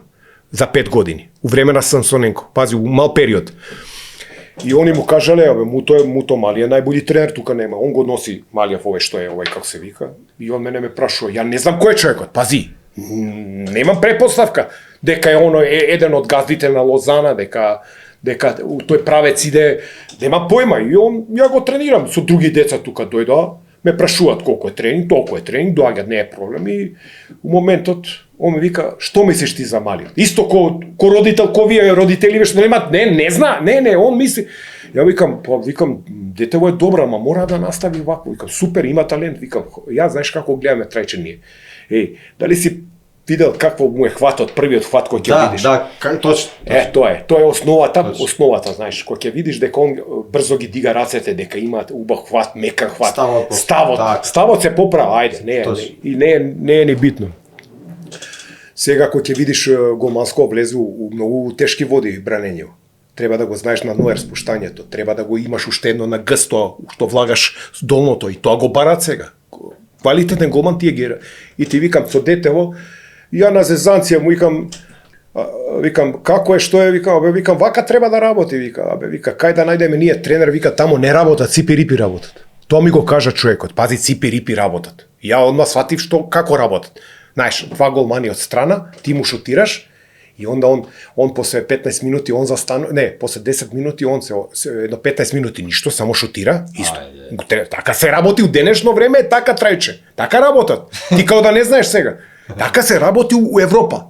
За 5 години. У време на Сансоненко. Пази, у мал период. И они му кажале, абе, Муто Мали е најбољи тренер, тука нема. Он го носи Малијав овој што е, овој како се вика. И он мене ме прашува, ја не знам кој е човекот. Пази, немам препоставка дека е оно еден од газдите на Лозана, дека у тој правец иде, нема појма. И он, ја го тренирам со други деца тука дојдоа, ме прашуваат колку е тренинг, толку е тренинг, доаѓаат, не е проблем. И у моментот он ме вика, што мислиш ти за Малијав? Исто ко родител, ко вие родители што немаат, не зна, он мисли. Ја викам, детево е добро, ама мора да настави вако. Викам, супер, има талент, викам. Ја знаеш како гледаме трајче ние. Дали си видел какво му е хватот, првиот хват кој ќе видиш? Да, точно. Тоа е основата, знаеш, кој ќе видиш дека он брзо ги дига рацете, дека има убав хват, мекан хват. Ставот се поправа, ајде, не е ни битно. Сега кој ќе видиш голманско влезу у многу тешки води бранењето. Треба да го знаеш на ноер спуштањето, треба да го имаш уште едно на гсто, што влагаш долното и тоа го барат сега. Квалитетен голман ти е гера. И ти викам со детево, ја на зезанција му викам како е, што е, викам вака треба да работи, вика кај да најдеме ние тренер, вика тамо не работат, ципи-рипи работат. Тоа ми го кажа човекот, пази ципи-рипи работат. Ја одма сватив како работат. Знаеш, два голмани од страна, ти му шутираш и онда он после 15 минути он застанува, не, после 10 минути он се едно 15 минути ништо, само шутира, исто. Така се работи у денешно време, така трајче. Така работат. Ти као да не знаеш сега. Така се работи у Европа.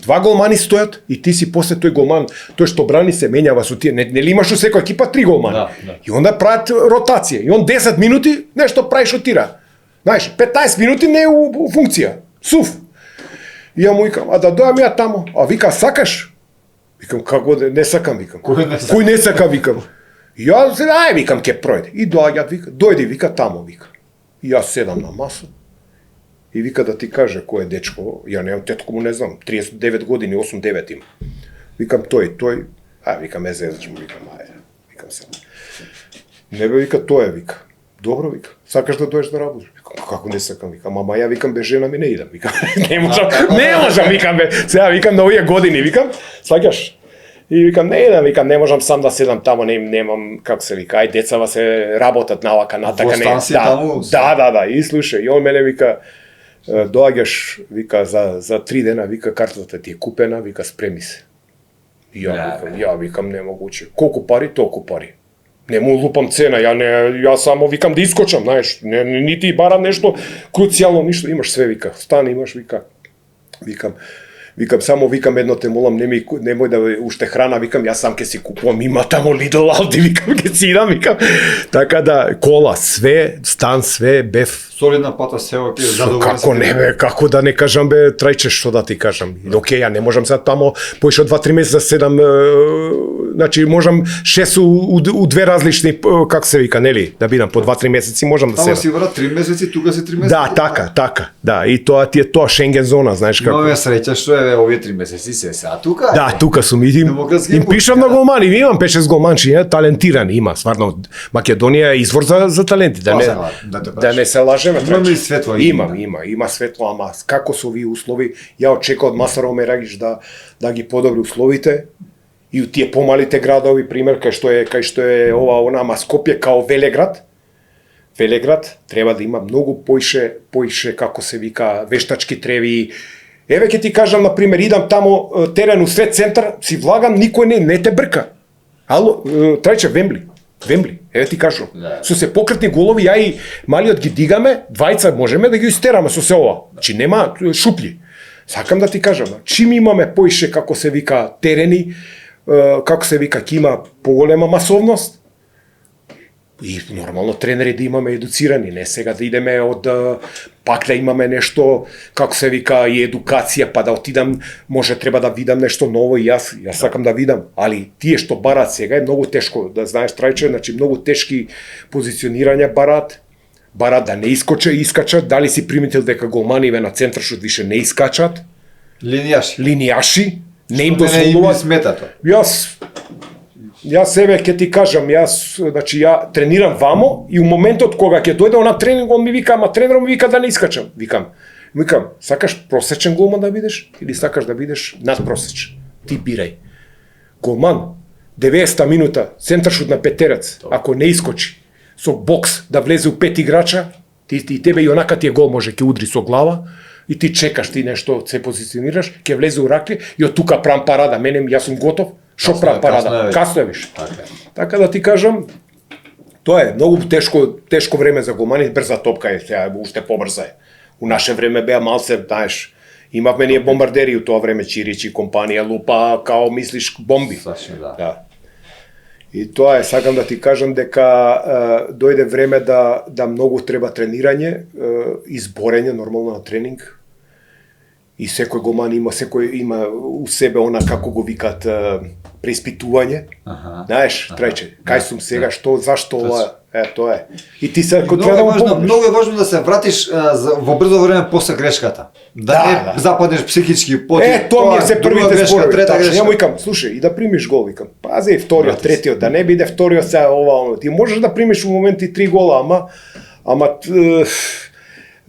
Два голмани стојат и ти си после тој голман, тој што брани се менјава со тие. Нели имаш у секоја екипа 3 голмани. Да. И онда прават ротација. И он 10 минути нешто прави шутира. Знаеш, 15 минути не е у функција. Суф. И ја му викам, а да дојам ја тамо. А вика, сакаш? Викам, како не сакам, викам. Кој не сака, викам. И ја се, викам, ке пројде. И доаѓаат, вика, дојди, вика, тамо, вика. И јас седам на маса. И вика да ти каже кој е дечко, ја немам тетко му не знам, 39 години, 8-9 има. Викам тој, викам ме зезаш му, викам викам се. Не бе, вика тој вика. Добро, вика. Сакаш да дојдеш да работиш? Викам, како не сакам, викам, ама ја викам без жена ми не идам, викам. Не можам, викам бе. Сега викам на овие години, викам, сваќаш? И викам, не идам, викам, не можам сам да седам тамо, немам, како се вика, децава се работат навака, натака, не. Да, и слушај, и он мене вика, доаѓаш, вика, за 3 дена, вика, картата ти е купена, вика, спреми се. И ја викам, немогуче. Колку пари, толку пари. Не му лупам цена, ја само викам да искочам, знаеш, нити барам нешто круцијално, ништо, имаш све, вика, стани имаш, вика, викам, само викам едно те молам, немој да уште храна, викам, јас сам ке си купувам, има тамо Lidl, Aldi, викам, ке си идам, викам, така да, кола, све, стан, све, бев. Солидна пата сео ке задоволен. Како не бе, како да не кажам бе, трајче што да ти кажам. Океј, ја не можам сега тамо, поише од 2-3 месеца седам, значи можам 6 у две различни, како се вика, нели, да бидам по 2-3 месеци можам да седам. Тамо си вра 3 месеци, тука си 3 месеци. Да, така, да, и тоа ти е тоа Шенген зона, знаеш како. Нове среќа што е овие 3 месеци се сега тука. Да, тука сум им пишам на голмани, имам 5-6 голманчи, талентирани има, стварно Македонија е извор за таленти, да не се лажеме. Имаме и светло. Има светло, ама како со овие услови, ја очекувам од Масаро Мерагич да ги подобри условите и у тие помалите градови, пример кај што е ова Скопје као Велеград треба да има многу поише како се вика вештачки треви. Еве ќе ти кажам на пример, идам тамо терен у сред центар, си влагам, никој не те брка. Ало, трајче Вембли. Вембли, еве ти кажувам. Да. Со се покретни голови, ја и малиот ги дигаме, двајца можеме да ги истераме со се ова. Значи нема шупли. Сакам да ти кажам, чим имаме поише, како се вика, терени, како се вика, ќе има поголема масовност, и нормално тренери да имаме едуцирани, не сега да идеме од пак да имаме нешто, како се вика, и едукација, па да отидам, може треба да видам нешто ново и јас сакам да видам, али тие што барат сега е многу тешко, да знаеш Трајче, значи многу тешки позиционирања барат да не искачат, дали си приметил дека голманиве на центаршут више не искачат, линијаши, не им дозволуваат. Смета тоа. Јас себе ќе ти кажам, значи ја тренирам вамо и у моментот кога ќе дојде на тренинг, он ми вика, ама тренерот ми вика да не искачам. Викам, сакаш просечен голман да бидеш или сакаш да бидеш надпросечен? Ти бирај. Голман, 90-та минута, центаршут на петерец, ако не искочи, со бокс да влезе у 5 играча, и тебе и онака ти е гол може ќе удри со глава, и ти чекаш, ти нешто се позиционираш, ќе влезе у ракли и од тука прам парада, јас сум готов. Шо прав парада? Касно е виш. Така да ти кажам, тоа е многу тешко време за голмани, брза топка е, сега уште побрза е. У наше време беа малце, знаеш, имавме ние бомбардери у тоа време, Чиричи, компанија, лупа, као мислиш бомби. Да. И тоа е, сакам да ти кажам дека дојде време да многу треба тренирање, изборење нормално на тренинг. И секој голман секој има у себе она како го викат преиспитување. Знаеш, Трајче, кај сум сега, што, зашто ова, тоа е. И ти се треба да помогнеш. Многу е важно да се вратиш во брзо време после грешката. Да не западнеш психички поти. Тоа ми е се првите зборови. Ја му викам, слушај, и да примиш гол, викам. Пази вториот, третиот, да не биде вториот сега ова. Ти можеш да примиш у моменти 3 гола, ама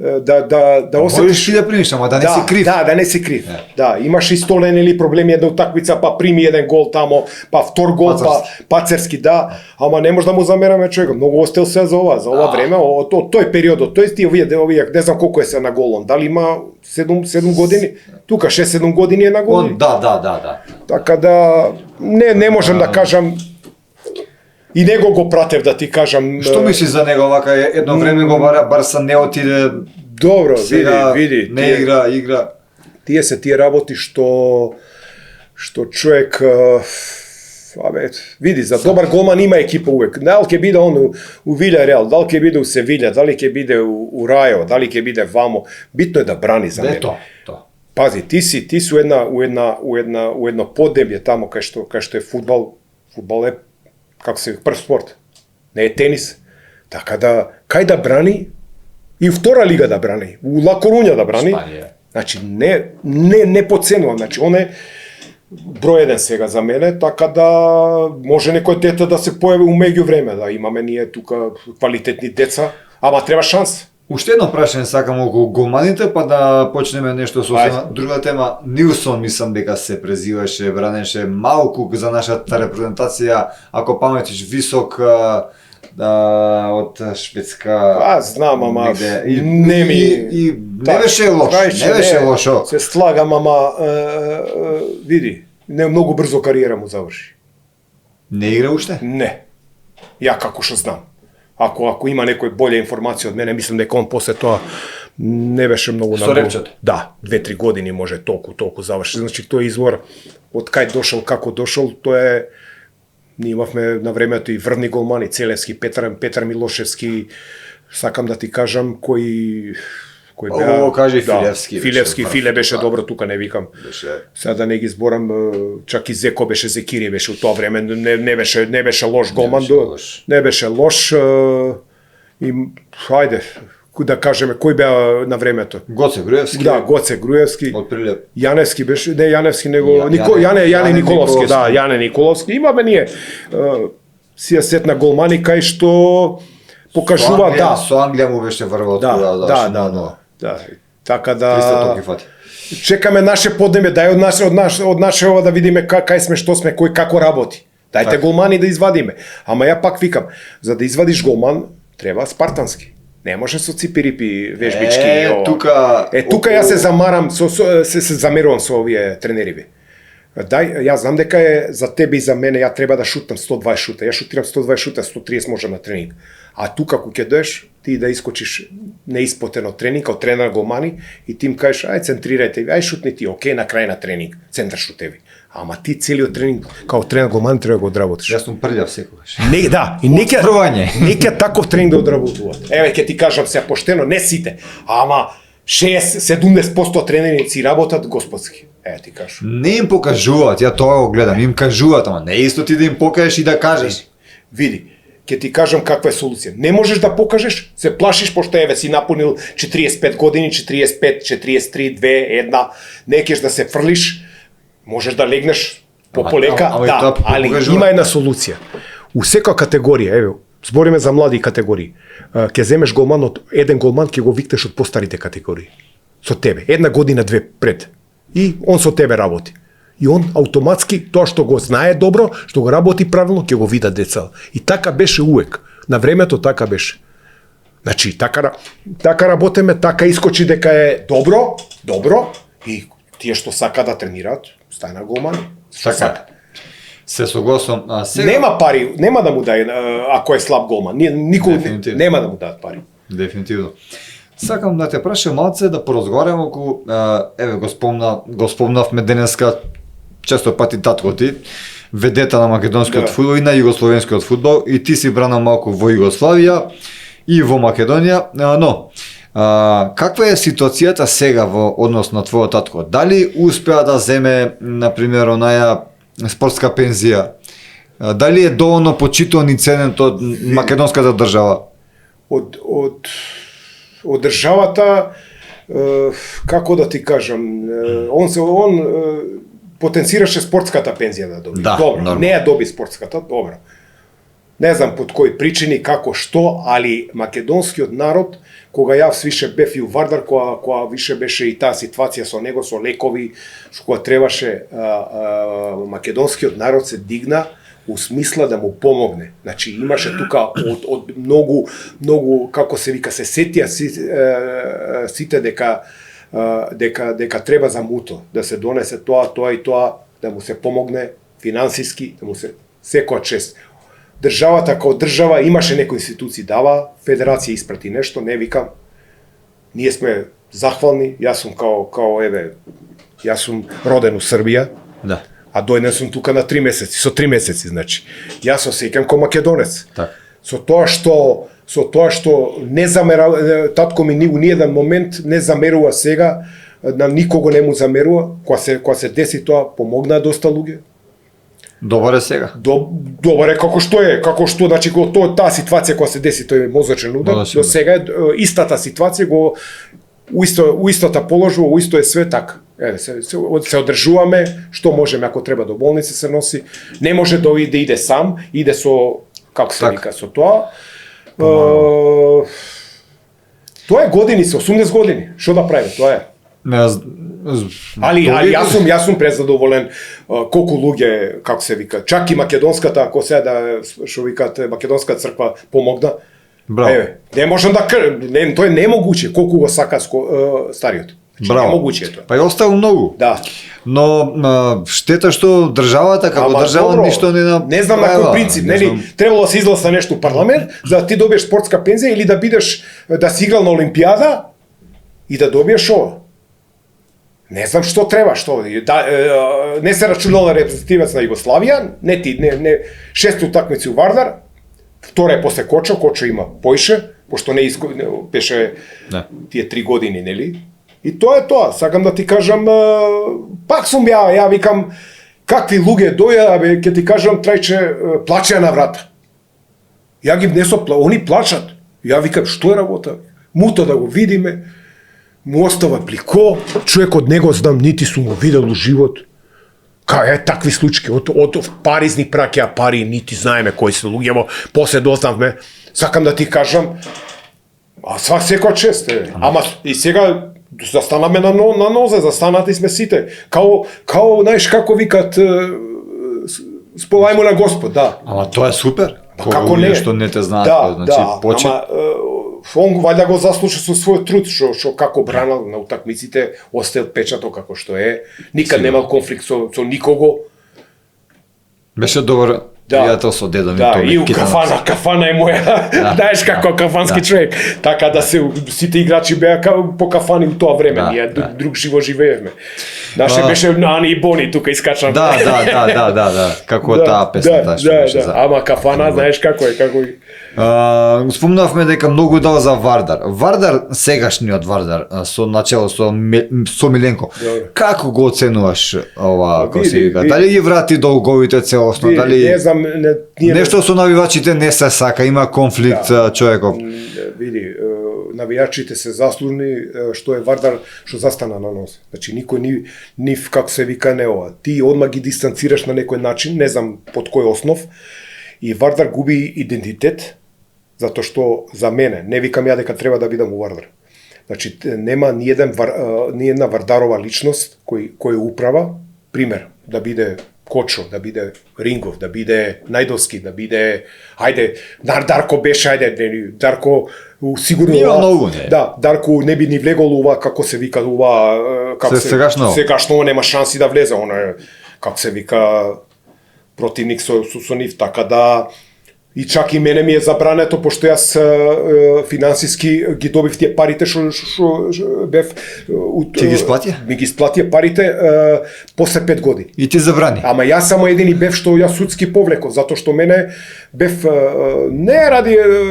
да осетиш. Можеш и да примиш, ама да не си крив. Да не си крив. Да, имаш истолен или проблеми една утакмица, па прими еден гол тамо, па втор гол, па пацерски, ама не може да му замераме човекот. Многу остел се за ова време, од тој период, тој ти овие, не знам колку е се на голон, дали има 7 години, тука 6-7 години е на голон. Да. Така да не можам да кажам. И него го пратев, да ти кажам. Што мислиш за него вака? Едно време го Барса не отиде. Добро, види. Не игра. Тие работи што човек види, за добар голман има екипа увек. Дали ќе биде он у Вилјареал, дали ќе биде у Севилја, дали ќе биде у Рајо, дали ќе биде вамо, битно е да брани за мене. Тоа. Пази, ти си у едно поднебје тамо кај што е фудбал. Фудбал е како се прв спорт. Не е тенис. Така да, кај да брани, и втора лига да брани, у Ла Корунја да брани. Шпанија. Значи, не подценувам. Значи, он е број еден сега за мене, така да може некој дете да се појави у меѓу време, да имаме ние тука квалитетни деца, ама треба шанс. Уште едно прашање сакам околу голманите, па да почнеме нешто со друга тема. Нилсон мислам дека се презиваше, бранеше малку за нашата репрезентација, ако паметиш, висок од Шведска. Знам, ама не беше лошо. Се слагам, ама види, не многу брзо кариера му заврши. Не игра уште? Не. Ја како што знам. Ако има некој болја информација од мене, мислам дека он после тоа не беше многу со репчето. Да, 2-3 години може толку заврши. Значи тој извор од кај дошол, како дошол, тоа е ние имавме на времето и врвни голмани, Целевски, Петар Милошевски, сакам да ти кажам кој беа. Кажи Филевски. Филе беше добро, тука не викам. Сега да не ги зборам, чак и Зеко беше, Зекири беше у тоа време, не беше лош голман, не беше лош. И хајде, да кажеме кој беа на времето. Гоце Груевски. Да, Гоце Груевски. Од Прилеп. Јаневски беше, не Јаневски, него Јане Николовски, да, Јане Николовски. Имаме ние си ја сетна голмани кај што покажува, Со Англија му беше врво од да. Така да чекаме наше поднебје, дај од наше ова да видиме кај сме, што сме, кој како работи. Дајте голмани да извадиме. Ама ја пак викам, за да извадиш голман треба спартански. Не може со ципирипи вежбички. Тука јас се замарам, се замерувам со овие тренери. Дај, ја знам дека е за тебе и за мене, ја треба да шутам 120 шута. Ја шутирам 120 шута, 130 можам на тренинг. А тука кога ќе доеш, ти да искочиш неиспотен од тренинг, од тренер голмани, и ти им кажеш, ај центрирајте, ај шутни ти, окей, на крај на тренинг, центар шутеви. Ама ти целиот тренинг, као тренер голмани, треба да го одработиш. Јас сум прљав секогаш. Не, да, и Првање. нека таков тренинг да одработуваат. Еве ќе ти кажам се поштено, не сите, ама 60-70% тренерици работат господски. Ти кажу. Не им покажуваат, ја тоа го гледам, им кажуваат, ама не е исто ти да им покажеш и да кажеш. Види, ќе ти кажам каква е солуција. Не можеш да покажеш, се плашиш пошто еве си напунил 45 години, 45, 43, 2, 1, не кеш да се фрлиш, можеш да легнеш пополека, да, али има една солуција. У секоја категорија, еве, збориме за млади категории. Ќе земеш голман од еден голман, ќе го викнеш од постарите категории. Со тебе, една година, две пред. И он со тебе работи. И он автоматски тоа што го знае добро, што го работи правилно, ќе го видат деца. И така беше увек. На времето така беше. Значи, така работиме, така искочи дека е добро, и тие што сака да тренираат, стајна голмани. Што сака. Се согласувам. Сега... Нема пари, нема да му дај ако е слаб голман. Никој нема да му дадат пари. Дефинитивно. Сакам да те прашам малце да поразговараме околу, еве го спомнавме денеска често пати татко ти, ведета на македонскиот фудбал и на југословенскиот фудбал, и ти си брана малку во Југославија и во Македонија, но каква е ситуацијата сега во однос на твојот татко? Дали успеа да земе, например, онаја спортска пензија? Дали е доволно почитуван и ценен од македонската држава? Од државата, како да ти кажам, он потенцираше спортската пензија да доби. Да, добро, нормално. не ја доби спортската, добро. Не знам под кои причини, како што, али македонскиот народ, кога јас више бев и у Вардар, кога више беше и таа ситуација со него, со лекови, што кога требаше, македонскиот народ се дигна у смисла да му помогне. Значи имаше тука од многу, како се вика, се сетија сите дека треба за муто, да се донесе тоа и тоа, да му се помогне финансиски, да му се секоја чест. Државата како држава имаше некои институции дава, федерација испрати нешто, не викам. Ние сме захвални, јас сум јас сум роден у Србија. Да. А дојден сум тука на 3 месеци, со 3 месеци, значи. Јас се осеќам ко македонец. Так. Со тоа што не замерува, татко ми у ниеден момент не замерува сега, на никого не му замерува, кога се деси тоа, помогнаа доста луѓе. Добар е сега. Добар е како што, значи таа ситуација кога се деси тој мозочен удар, до сега е истата ситуација, у истота положба, у исто е све така. Се одржуваме, што можеме, ако треба до болница се носи, не може да иде сам, иде со, како се вика, со тоа. Тоа е години, со 80 години, што да прави, тоа е. Али јас сум презадоволен колку луѓе, како се вика, чак и македонската, ако се да што викат македонската црква помогна. Браво. Не можам да тоа е немогуче колку го сака стариот. Браво. Немогуче е тоа. Па и оставил многу. Да. Но штета што државата како држава ништо не знам на кој принцип, нели, требало да се изгласа нешто у парламент за да ти добиеш спортска пензија или да бидеш да си играл на олимпијада и да добиеш ова. Не знам што треба, не се рачунала репрезентативец на Југославија, не шести утакмици у Вардар, втора е после Кочо има поише, пошто не беше тие 3 години, нели? И тоа е тоа, сакам да ти кажам, пак сум ја викам, какви луѓе доја, ќе ти кажам, трајче плачеа на врата. Ја ги внесо, они плачат. Ја викам, што е работа? Муто да го видиме, му остава плико, човек од него знам, нити сум го видел у живот. Такви случаи, од Паризни праќа пари, нити знаеме кои се луѓе, после дознавме. Сакам да ти кажам, секоја чест, ама и сега застанаме на нозе, застанати сме сите. Као, знаеш, како викат, сполајмо на Господ, да. Ама тоа е супер. Како не? Што не те знаат, значи почет. Ама он ваljda го заслужи со својот труд, што како бранал на утакмиците, оставил печато како што е, никад немал конфликт со никого. Беше добар пријател со дедо ми. Да, и у кафана е моја, знаеш како кафански човек, така да сите играчи беа по кафани у тоа време, ние друг живо живеевме. Наше беше Ани и Бони тука искачам. Да, како таа песната што беше за. Ама кафана, знаеш како е, како и спомнавме дека многу дал за Вардар. Вардар, сегашниот Вардар, со начело со Миленко. Како го оценуваш ова, како се вика? Дали ги врати долговите целосно, дали не знам, нешто со навивачите не се сака, има конфликт човеков. Види, навијачите се заслужни што е Вардар што застана на нос. Значи никој нив како се вика не ова. Ти одма ги дистанцираш на некој начин, не знам под кој основ, и Вардар губи идентитет затоа што за мене, не викам ја дека треба да бидам у Вардар. Значи нема ни една Вардарова личност кој управа, пример, да биде Кочо, да биде Рингов, да биде Најдовски, да биде, ајде, Дарко беше, ајде, Дарко сигурно Дарко не би ни влегол ова, како се вика, ова, како сегашно нема шанси да влезе, она како се вика противник со нив, така да и чак и мене ми е забрането, пошто јас финансиски ги добив тие парите што бев... Ти ги исплатија? Ми ги исплатија парите после 5 години. И ти забрани? Ама јас само едини бев што јас судски повлеков, затоа што мене бев не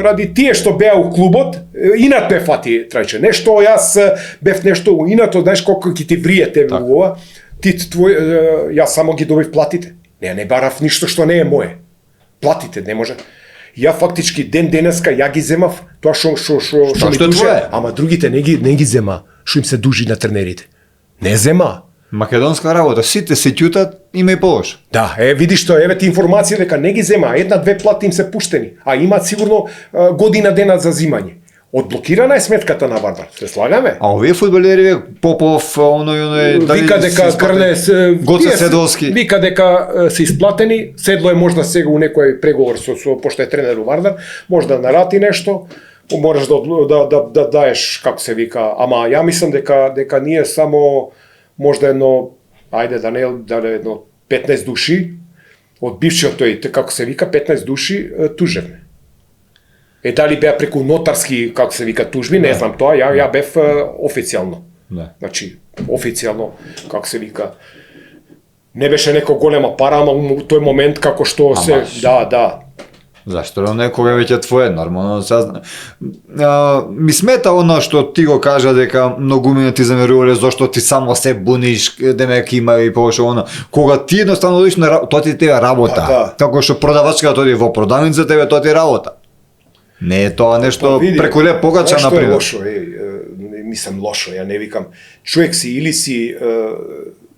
ради тие што беа у клубот, инат бев фати трајче. Нешто јас бев нешто инато, знаеш колку ќе ти врие тебе ова, јас само ги добив платите. Не барав ништо што не е мое. Платите, не може. Ја фактички денеска ја ги земав тоа што ми дуже, ама другите не ги зема, што им се дужи на тренерите. Не зема. Македонска работа, сите се ќутат, има и полош. Да, видиш што, еве ти информација дека не ги зема, една-две плати им се пуштени, а имаат сигурно година дена за зимање. Одблокирана е сметката на Вардар, се слагаме? А овие фудбалери, Попов, оној, дали вика дека Грне Гоце Седолски. Вика дека се исплатени, Седло е можда сега у некој преговор со пошто е тренер у Вардар, може да нарати нешто, можеш да даеш како се вика, ама ја мислам дека ние само можда едно, ајде да не едно 15 души од бившиот тој како се вика 15 души тужевме. Дали беа преку нотарски, како се вика, тужби, не знам тоа, ја бев официјално. Значи, официјално, како се вика, не беше некој голема пара, ама у тој момент како што се... Да. Зашто некога веќе твое, нормално сазна. Ми смета оно што ти го кажа дека многу минути замерувале зашто ти само се буниш, демек има и повеќе оно. Кога ти едноставно одиш на тоа ти тебе работа. Како што продавачката оди во продавница, тебе тоа ти работа. Не е тоа нешто преку леп погача, например. Нешто е лошо, мислам лошо, ја не викам. Човек си или си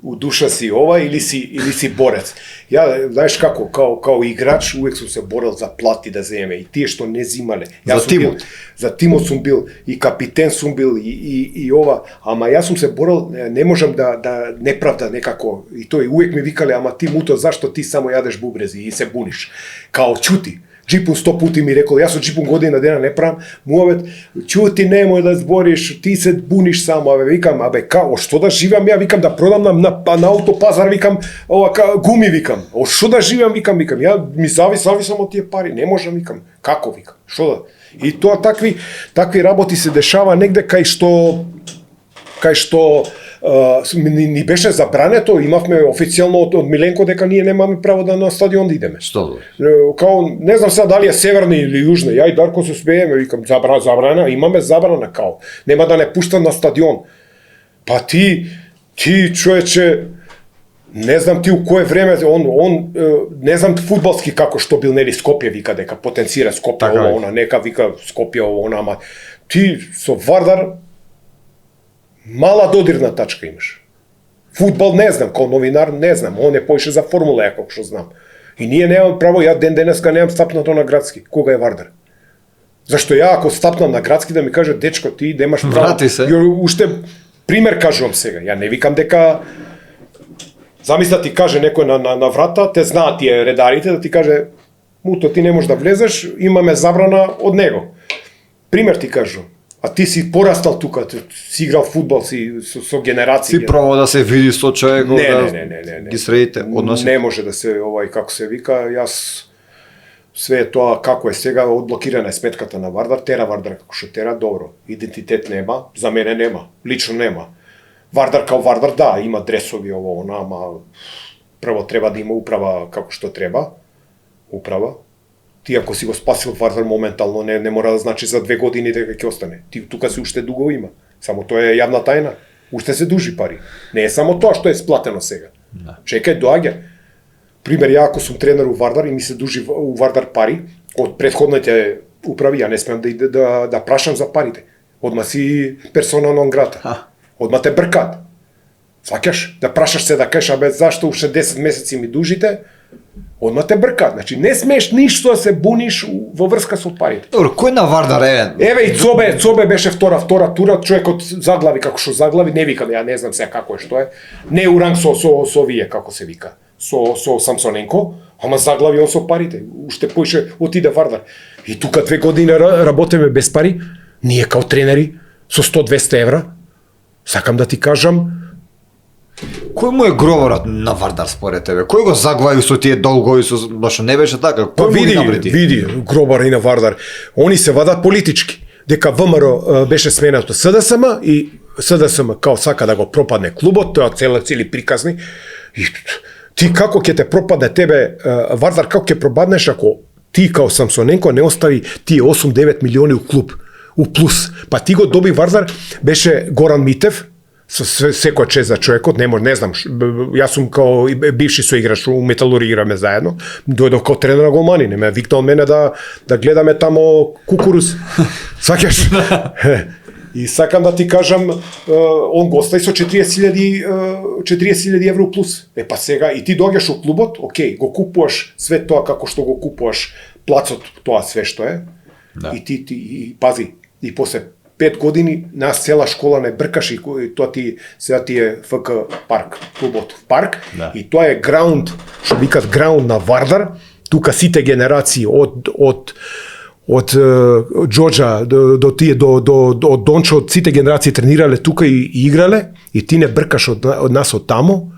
у душа си ова, или си борец. Ја, знаеш како, као играч, увек сум се борел за плати да земеме, и тие што не зимале. За тимот? За тимот сум бил, и капитен сум бил, и ова, ама јас сум се борел, не можам да неправда некако, и тој увек ми викале, ама ти муто, зашто ти само јадеш бубрези и се буниш? Као чути. Джипун 100 пути ми рекол, јас со Джипун година дена не правам, муавет, чути немој да збориш, ти се буниш само, викам, као, што да живам ја, викам, да продам на аутопазар, викам, гуми, викам, што да живам, викам, ја ми зависам од тие пари, не можам, викам, како, викам, што да, и тоа такви работи се дешава негде кај што ни беше забрането, имавме официјално од Миленко дека ние немаме право да на стадион да идеме. Што? Као, не знам сега дали е северна или јужна, ја и Дарко се смееме, викам, забрана, имаме забрана, као, нема да не пуштам на стадион. Па ти човече, не знам ти у кое време, он не знам фудбалски како што бил, нели, Скопје вика дека потенцира Скопје, она, нека вика Скопје, она, ама ти со Вардар мала додирна тачка имаш. Фудбал не знам, као новинар не знам, он е поише за формула, ја како што знам. И ние немаме право, ја денеска немам стапнато на градски, кога е Вардар. Зашто ја ако стапнам на градски да ми каже, дечко, ти немаш право. Врати се. Уште пример кажувам сега, ја не викам дека замисла ти каже некој на врата, те знаат тие редарите, да ти каже, муто, ти не можеш да влезеш, имаме забрана од него. пример ти кажам. А ти си порастал тука, си играл фудбал, си со генерации. Си пробал да се види со човекот, Не. ги средите односи? Не може да се, како се вика, јас све тоа како е сега, одблокирана е сметката на Вардар, тера Вардар како што тера, добро. Идентитет нема, за мене нема, лично нема. Вардар као Вардар, да, има дресови, она, ама прво треба да има управа како што треба. Управа. Ти ако си го спасил Вардар моментално, не мора да значи за 2 години дека ќе остане. Ти тука си уште дуго има. Само тоа е јавна тајна. Уште се дужи пари. Не е само тоа што е сплатено сега. Да. Чекај, доаѓа. Пример, ја ако сум тренер у Вардар и ми се дужи у Вардар пари, од претходните управи, ја не смеам да прашам за парите. Одма си персона нон грата. Одма те бркат. Сваќаш? Да прашаш се да кажеш, абе, зашто уште 10 месеци ми дужите? Одма те бркат. Значи, не смееш ништо да се буниш во врска со парите. Добро, кој на Вардар е? Еве и Цобе беше втора тура, човекот заглави како што заглави, не вика, ја не знам сега како е што е. Не у ранг со вие, како се вика. Со Самсоненко, ама заглави он со парите. Уште поише отиде Вардар. И тука 2 години работиме без пари, ние као тренери со 100-200 евра. Сакам да ти кажам, Кој му е гробарот на Вардар според тебе? Кој го заглави со тие долгови, башо не беше така? Кој му ги навреди? Види, гробар и на Вардар. Они се вадат политички. Дека ВМРО беше сменато СДСМ и СДСМ као сака да го пропадне клубот, тоа цели приказни. И ти како ќе те пропадне тебе Вардар, како ќе пропаднеш ако ти као Самсоненко не остави тие 8-9 милиони у клуб, у плюс. Па ти го доби Вардар, беше Горан Митев, со секоја чест за човекот, не знам, јас сум као бивши соиграч у Металури играме заедно, дојдов као тренер на голмани, не ме викнал мене да гледаме тамо кукуруз. Сакаш? И сакам да ти кажам, он го остави со 40.000 евро плюс. Па сега и ти доаѓаш у клубот, окей, го купуваш све тоа како што го купуваш, плацот, тоа све што е. Да. И ти пази, и после 5 години нас цела школа не бркаш и тоа сега ти е ФК парк, клубот парк, да. И тоа е граунд, што викат граунд на Вардар, тука сите генерации од Джоджа до Дончо, сите генерации тренирале тука и играле, и ти не бркаш од нас од тамо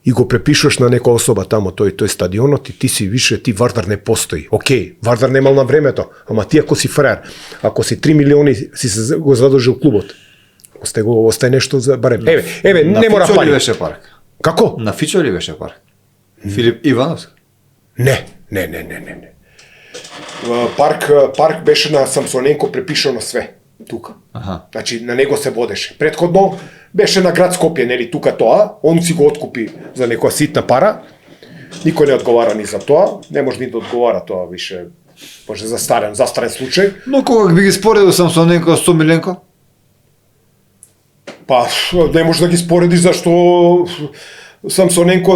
и го препишуваш на некоја особа тамо, тој стадионот, и ти си више, ти Вардар не постои. Океј, Вардар немал на времето, ама ти ако си фраер, ако си 3 милиони си се го задолжил клубот, остай нешто за барем. Еве, не мора пари. На Фичо ли беше парк? Како? На Фичо ли беше парк? Филип Ивановски? Не. Парк беше на Самсоненко препишано све тука. Аха. Значи на него се водеше. Претходно беше на град Скопје, нели тука тоа, он си го откупи за некоја ситна пара. Никој не одговара ни за тоа, не може ни да одговара тоа више. Може застарен случај. Но кога би ги споредил Самсоненко со Миленко? Па не може да ги споредиш зашто Самсоненко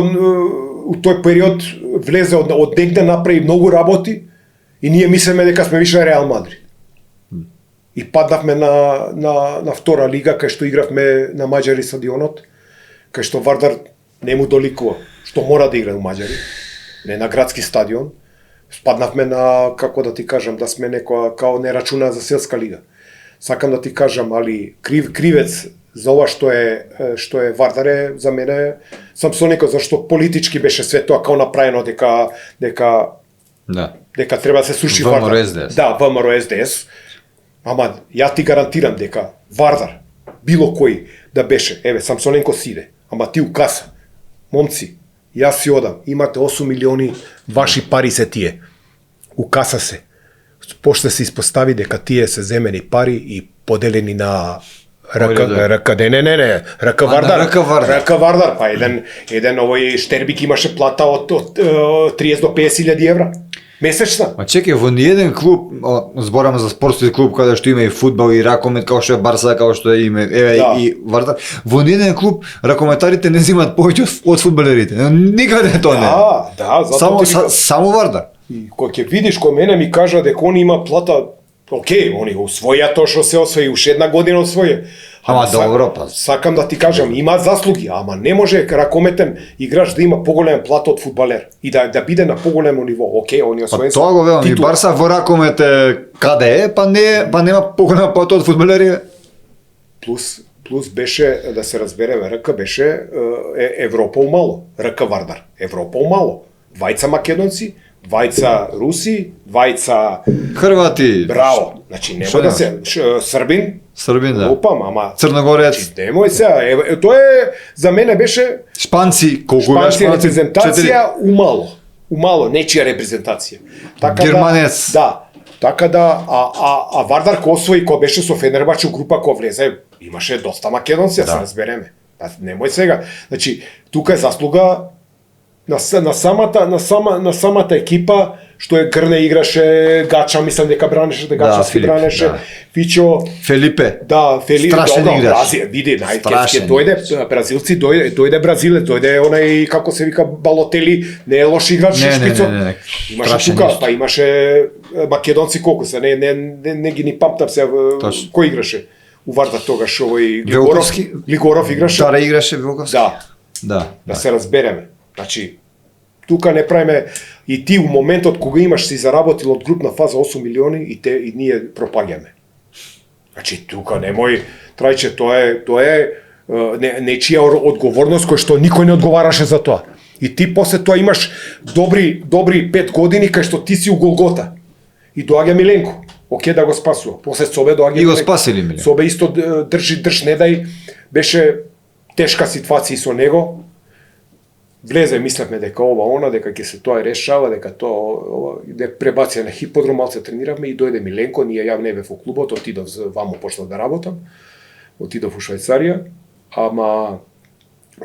у тој период влезе од негде, направи многу работи и ние мислеме дека сме више Реал Мадрид. И паднавме на втора лига, кај што игравме на Маđари стадионот, кај што Вардар не му доликува, што мора да игра у Маđари, не на градски стадион. Спаднавме на, како да ти кажам, да сме некоја, као не рачуна за селска лига. Сакам да ти кажам, али кривец за ова што е Вардар е за мене Самсоненко, зашто политички беше све тоа као направено дека треба да се сруши Вардар. СДС. Да, ВМРО СДС. Ама ја ти гарантирам дека Вардар, било кој да беше, еве, Самсоненко си иде, ама ти у каса, момци, јас си одам, имате 8 милиони, ваши пари се тие, у каса се. Почне се испостави дека тие се земени пари и поделени на рака Вардар, па еден овој Штербик имаше плата од 30 до 50.000 евра. Месечна. Ма чекај, во ниеден клуб, збораме за спортски клуб каде што има и фудбал и ракомет, како што е Барса, како што е и Вардар, во ниеден клуб ракометарите не земат повеќе од фудбалерите. Никаде тоа не. Да, само Вардар. И кога ќе видиш кој мене ми кажа дека они има плата, окей, они го освоја тоа што се освои, уште една година освоја. Ама добро, па. Сакам да ти кажам, има заслуги, ама не може ракометен играч да има поголем плато од фудбалер и да биде на поголемо ниво. Океј, он е Па освоен. тоа го велам, и Барса во ракомете каде е, па нема поголема плато од фудбалери. Плюс беше, да се разбереме, РК беше Европа умало. РК Вардар. Европа умало. Двајца македонци, двајца руси, двајца Хрвати. браво. Значи нема да се Србин, да. Опам, ама Црногорец. немој сега, тоа е за мене беше Шпанци, колку Шпанци репрезентација умало, нечија репрезентација. Германец. Да. Така да, а Вардар ко освои, ко беше со Фенербач у група, ко влезе, имаше доста македонци, да се разбереме. Немој сега. Значи, тука е заслуга на самата екипа, што е Грне играше, Гача, мислам дека бранеше, Гача си бранеше, Фичо, Фелипе. Да, Фелипе, страшен играч. Бразил, види, најкетски дојде бразилци, дојде Бразилец, дојде онај како се вика Балотели, не е лош играч, шпицо. Не. Имаше тука, па имаше македонци колку се, не ги ни памтам се кој играше. У Вардар тогаш овој Глигоров играше. Дара играше Велковски. Да, се разбереме. Значи, тука не правиме и ти у моментот кога имаш си заработил од групна фаза 8 милиони и ние пропаѓаме. Значи, тука немој, Трајче, тоа е нечија одговорност кој што никој не одговараше за тоа. И ти после тоа имаш добри 5 години кај што ти си у Голгота. И доаѓа Миленко. Океј да го спасува. После Собе доаѓа И го спасили Миленко. Собе исто држ не дај, беше тешка ситуација со него. Влезе, мислевме дека дека ќе се тоа решава, дека тоа дека пребација на хиподром, малце трениравме и дојде Миленко, ние ја не бев во клубот, отидов ваму почнав да работам. Отидов у Швајцарија, ама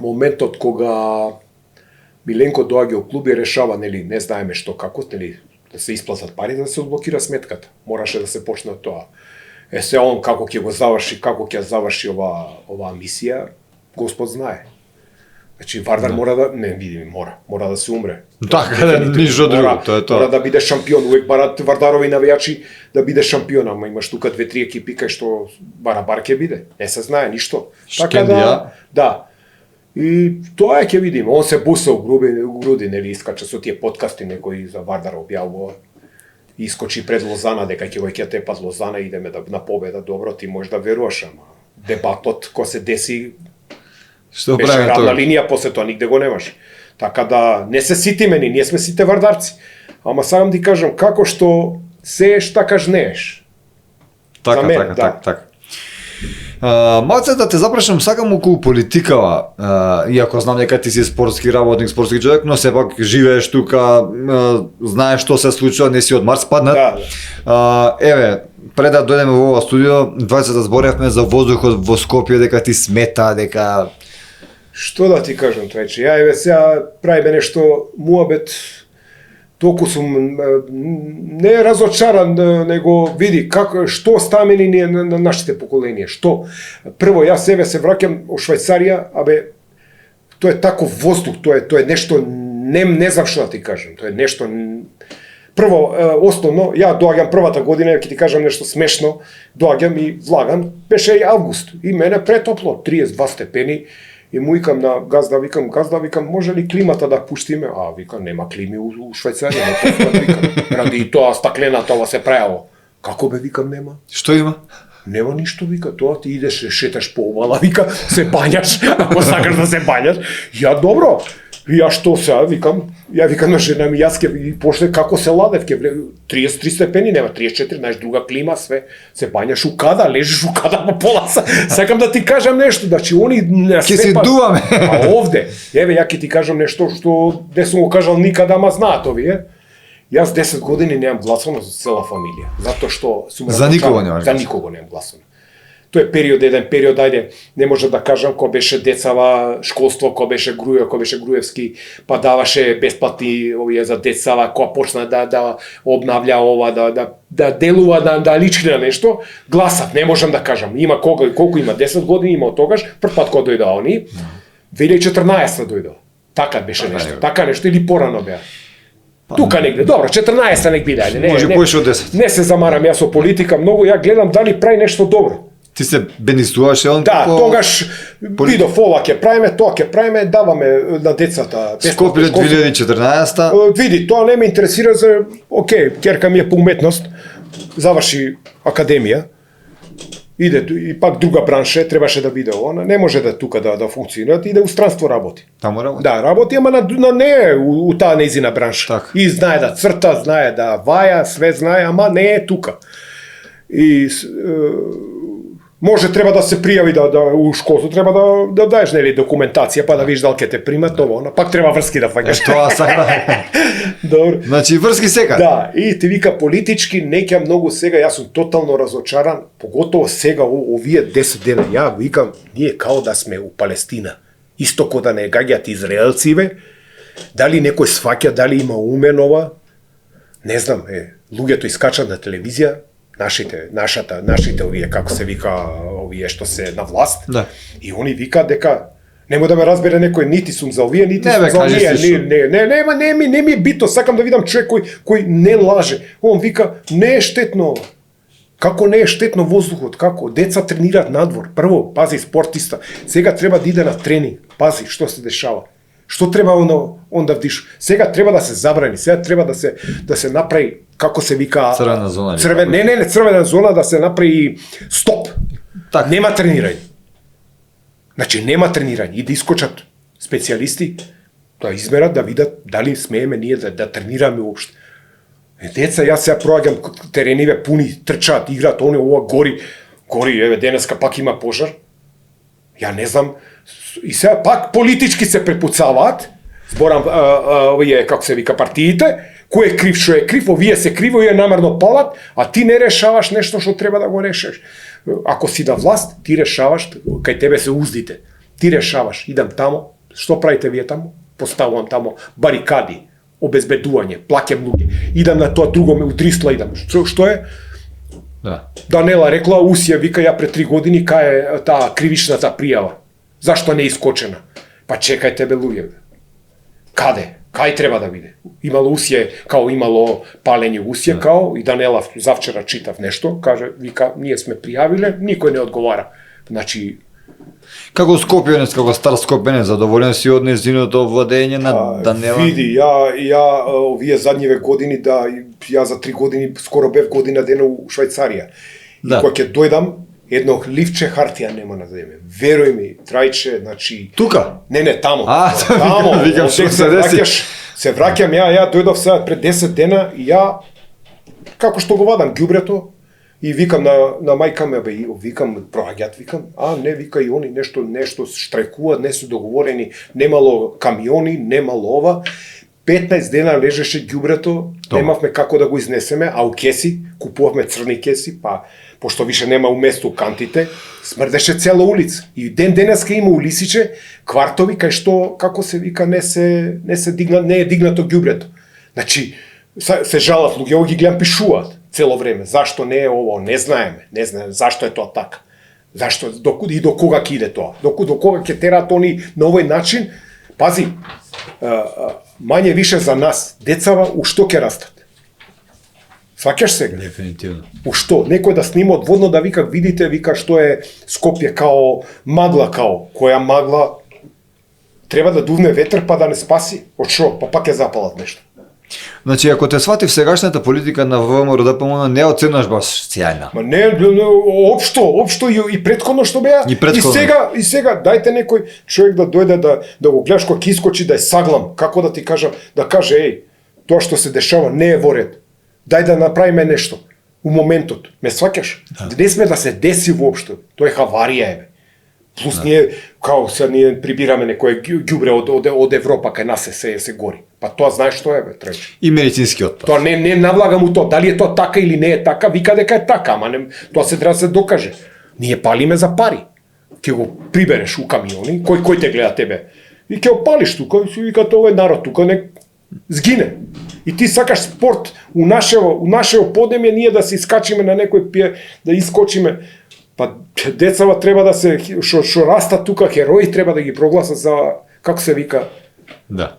моментот кога Миленко доаѓа у клуб и решава, нели, не знаеме што како, нели, да се исплатат пари да се одблокира сметката. Мораше да се почне од тоа. Се он како ќе го заврши, како ќе заврши оваа мисија, Господ знае. Значи Вардар мора да не видиме, мора да се умре. Така, ништо друго, тоа е тоа. Мора да биде шампион, увек барат Вардарови навијачи да биде шампион, ама имаш тука 2-3 екипи кај што бар ќе биде. Не се знае ништо. Така да. И тоа ќе видиме. Он се буса у груди, нели искача со тие подкасти некои за Вардар објавува. Искочи пред Лозана дека ќе го тепат Лозана, идеме на победа, добро, ти можеш да веруваш, ама дебатот кој се деси што беше правиме равна тоа? линија, после тоа нигде го немаш. Така да не се ситиме ние сме сите вардарци. Ама сакам ти кажам, како што сееш, така жнееш. Така, За мен, така. Малце да те запрашам, сакам околу политикава, иако знам дека ти си спортски работник, спортски човек, но сепак живееш тука, знаеш што се случува, не си од Марс паднат. Еве, пред да дојдеме во ова студио, двајцата зборевме за воздухот во Скопје, дека ти смета, дека... Што да ти кажам, Трајче, ја еве сега правиме нешто муабет, толку сум не разочаран, него види што стамени ние на нашите поколенија, што прво јас себе се враќам во Швајцарија, тоа е таков воздух, тоа е нешто не знам што да ти кажам, тоа е нешто прво основно ја доаѓам првата година, ќе ти кажам нешто смешно, доаѓам и влагам, беше и август и мене претопло, 32 степени. И му викам на газда, викам, може ли климата да пуштиме? А, викам, нема клими у Швајцарија, викам, ради тоа стаклената ова се правило. Како бе, викам, нема? Што има? Нема ништо, вика, тоа ти идеш, шеташ по обала, вика, се бањаш, ако сакаш да се бањаш. Ја, добро, ја што сега, викам на жена ми, јас ке почне како се ладев, ке 33 степени, нема 34, знаеш, друга клима, све, се бањаш у када, лежиш у када по пола, сакам да ти кажам нешто, значи они не Ке се дуваме. А овде, еве, ја ке ти кажам нешто што не сум го кажал никада, ама знаат овие. Јас 10 години немам гласано за цела фамилија, затоа што сум За никого немаш за никого немам гласано. Тој е еден период, ајде, не може да кажам, кој беше децава, школство, кој беше Груевски, па даваше бесплатни овие за децава, која почна да обнавља ова, да делува, да личи на нешто, гласав, не можам да кажам. Има колку има, 10 години има од тогаш, прв пат кога дојдоа они, 2014 дојдоа. Така беше нешто, така нешто или порано беа. Тука негде, добро, 14 нек биде, ајде, Може поише од 10. Не се замарам јас со политика многу, ја гледам дали прави нешто добро. Ти се бенистуваше он Да, тогаш видов ова ќе правиме, тоа ќе правиме, даваме на децата. Скопје 2014-та. Види, тоа не ме интересира за окей, ќерка ми е по уметност, заврши академија. Иде и пак друга бранша, требаше да биде она, не може да тука да функционира, иде у странство работи. Таму работи? Да, работи, ама на не у таа нејзина бранша. Так. И знае да црта, знае да ваја, све знае, ама не е тука. И може треба да се пријави да у школото треба да даеш нели документација па да видиш дали ќе те примат ова, пак треба врски да фаќаш. Тоа сакам. Добро. Значи врски сега. Да, и ти вика политички неќа многу сега, јас сум тотално разочаран, поготово сега овие 10 дена. Ја викам, ние као да сме у Палестина. Исто ко да не гаѓаат израелциве, дали некој сваќа, дали има умен ова, не знам, луѓето искачат на телевизија, нашите овие, како се вика, овие што се на власт, Да. и они викаат дека нема да ме разбере некој, нити сум за овие, нити сум за кажи овие. Не ми е битно, сакам да видам човек кој не лаже. Он вика, не е штетно ова. Како не е штетно воздухот, како? Деца тренираат надвор. Прво, пази, спортиста. Сега треба да иде на тренинг. Пази, што се дешава. Што треба он да вдиш? Сега треба да се забрани, сега треба да се направи, како се вика... Црвена зона. Не, црвена зона, да се направи стоп. Так. Нема тренирање. Значи, нема тренирање. И да искочат специјалисти, да измерат, да видат дали смееме ние да тренираме уопште. Деца, јас сега проаѓам терениве пуни, трчаат, играат, они ова гори, еве денеска пак има пожар. Ја не знам, и сега пак политички се препуцаваат, зборам овие, како се вика, партиите, кој е крив, што е крив, овие се криво, овие намерно палат, а ти не решаваш нешто што треба да го решиш. Ако си да власт, ти решаваш, кај тебе се уздите, ти решаваш, идам тамо, што правите вие тамо? Поставувам тамо барикади, обезбедување, плаќам луѓе, идам на тоа друго, у Дрисла идам. Што е? Да. Данела рекла, Усија вика, ја пред 3 години, кај е таа кривичната пријава. Зашто не е искочена? Па чекајте бе луѓе. Каде? Кај треба да биде? Имало Усија, као имало палење Усија, као и Данела завчера читав нешто, каже, вика, ние сме пријавиле, никој не одговара. Значи, Како Скопјанец, како стар Скопјанец, задоволен си од нејзиното владење на Данела? Види, ја овие задниве години, ја за 3 години, скоро бев година дена у Швајцарија. Да. И кога ќе дојдам, едно ливче хартија нема на земја. Веруј ми, трајче, значи... Тука? Не, тамо. Тамо, викам, што се деси? Се враќам, ја дојдов сега пред 10 дена и ја, како што го вадам ѓубрето, и викам на мајка ме, викам, проаѓат, викам, не, вика и они нешто штрајкуваат, не се договорени, немало камиони, немало ова. 15 дена лежеше ѓубрето, немавме како да го изнесеме, а у кеси, купувавме црни кеси, па, пошто више нема уместо кантите, смрдеше цела улица. И денеска има улисиче, квартови, кај што, како се вика, не е дигнато ѓубрето. Значи, се жалат луѓе, ги гледам пишуваат цело време. Зашто не е ово? Не знаеме зашто е тоа така. Зашто и до кога ќе иде тоа? До кога ќе тераат они на овој начин? Пази, мање више за нас, децава у што ќе растат? Сваќаш сега? Дефинитивно. У што? Некој да снима одводно да вика, видите, вика што е Скопје као магла као. Која магла треба да дувне ветер па да не спаси? Од што? Па пак ќе запалат нешто. Значи, ако те сватив сегашната политика на ВМРО ДПМН, не оценуваш баш сјајна. Ма не, општо и претходно што беа. И сега дајте некој човек да дојде да го гледаш кога ќе искочи да е саглам, како да ти кажам, да каже тоа што се дешава не е во ред. Дај да направиме нешто у моментот. Ме сваќаш? Не сме да се деси воопшто. Тоа е хаварија е. Плюс ние ние прибираме некое ѓубре од Европа кај нас се гори. Па тоа знаеш што е бе, Трајче. И медицински отпад. Тоа не навлагам у тоа, дали е тоа така или не е така, вика дека е така, ама тоа се треба да се докаже. Ние палиме за пари. Ќе го прибереш у камиони, кој те гледа тебе? И ќе опалиш тука, и вика овој народ тука не згине. И ти сакаш спорт у нашево поднемје ние да се искачиме на некој пие, да искочиме. Па децава треба да се што растат тука херои треба да ги прогласат за како се вика. Да.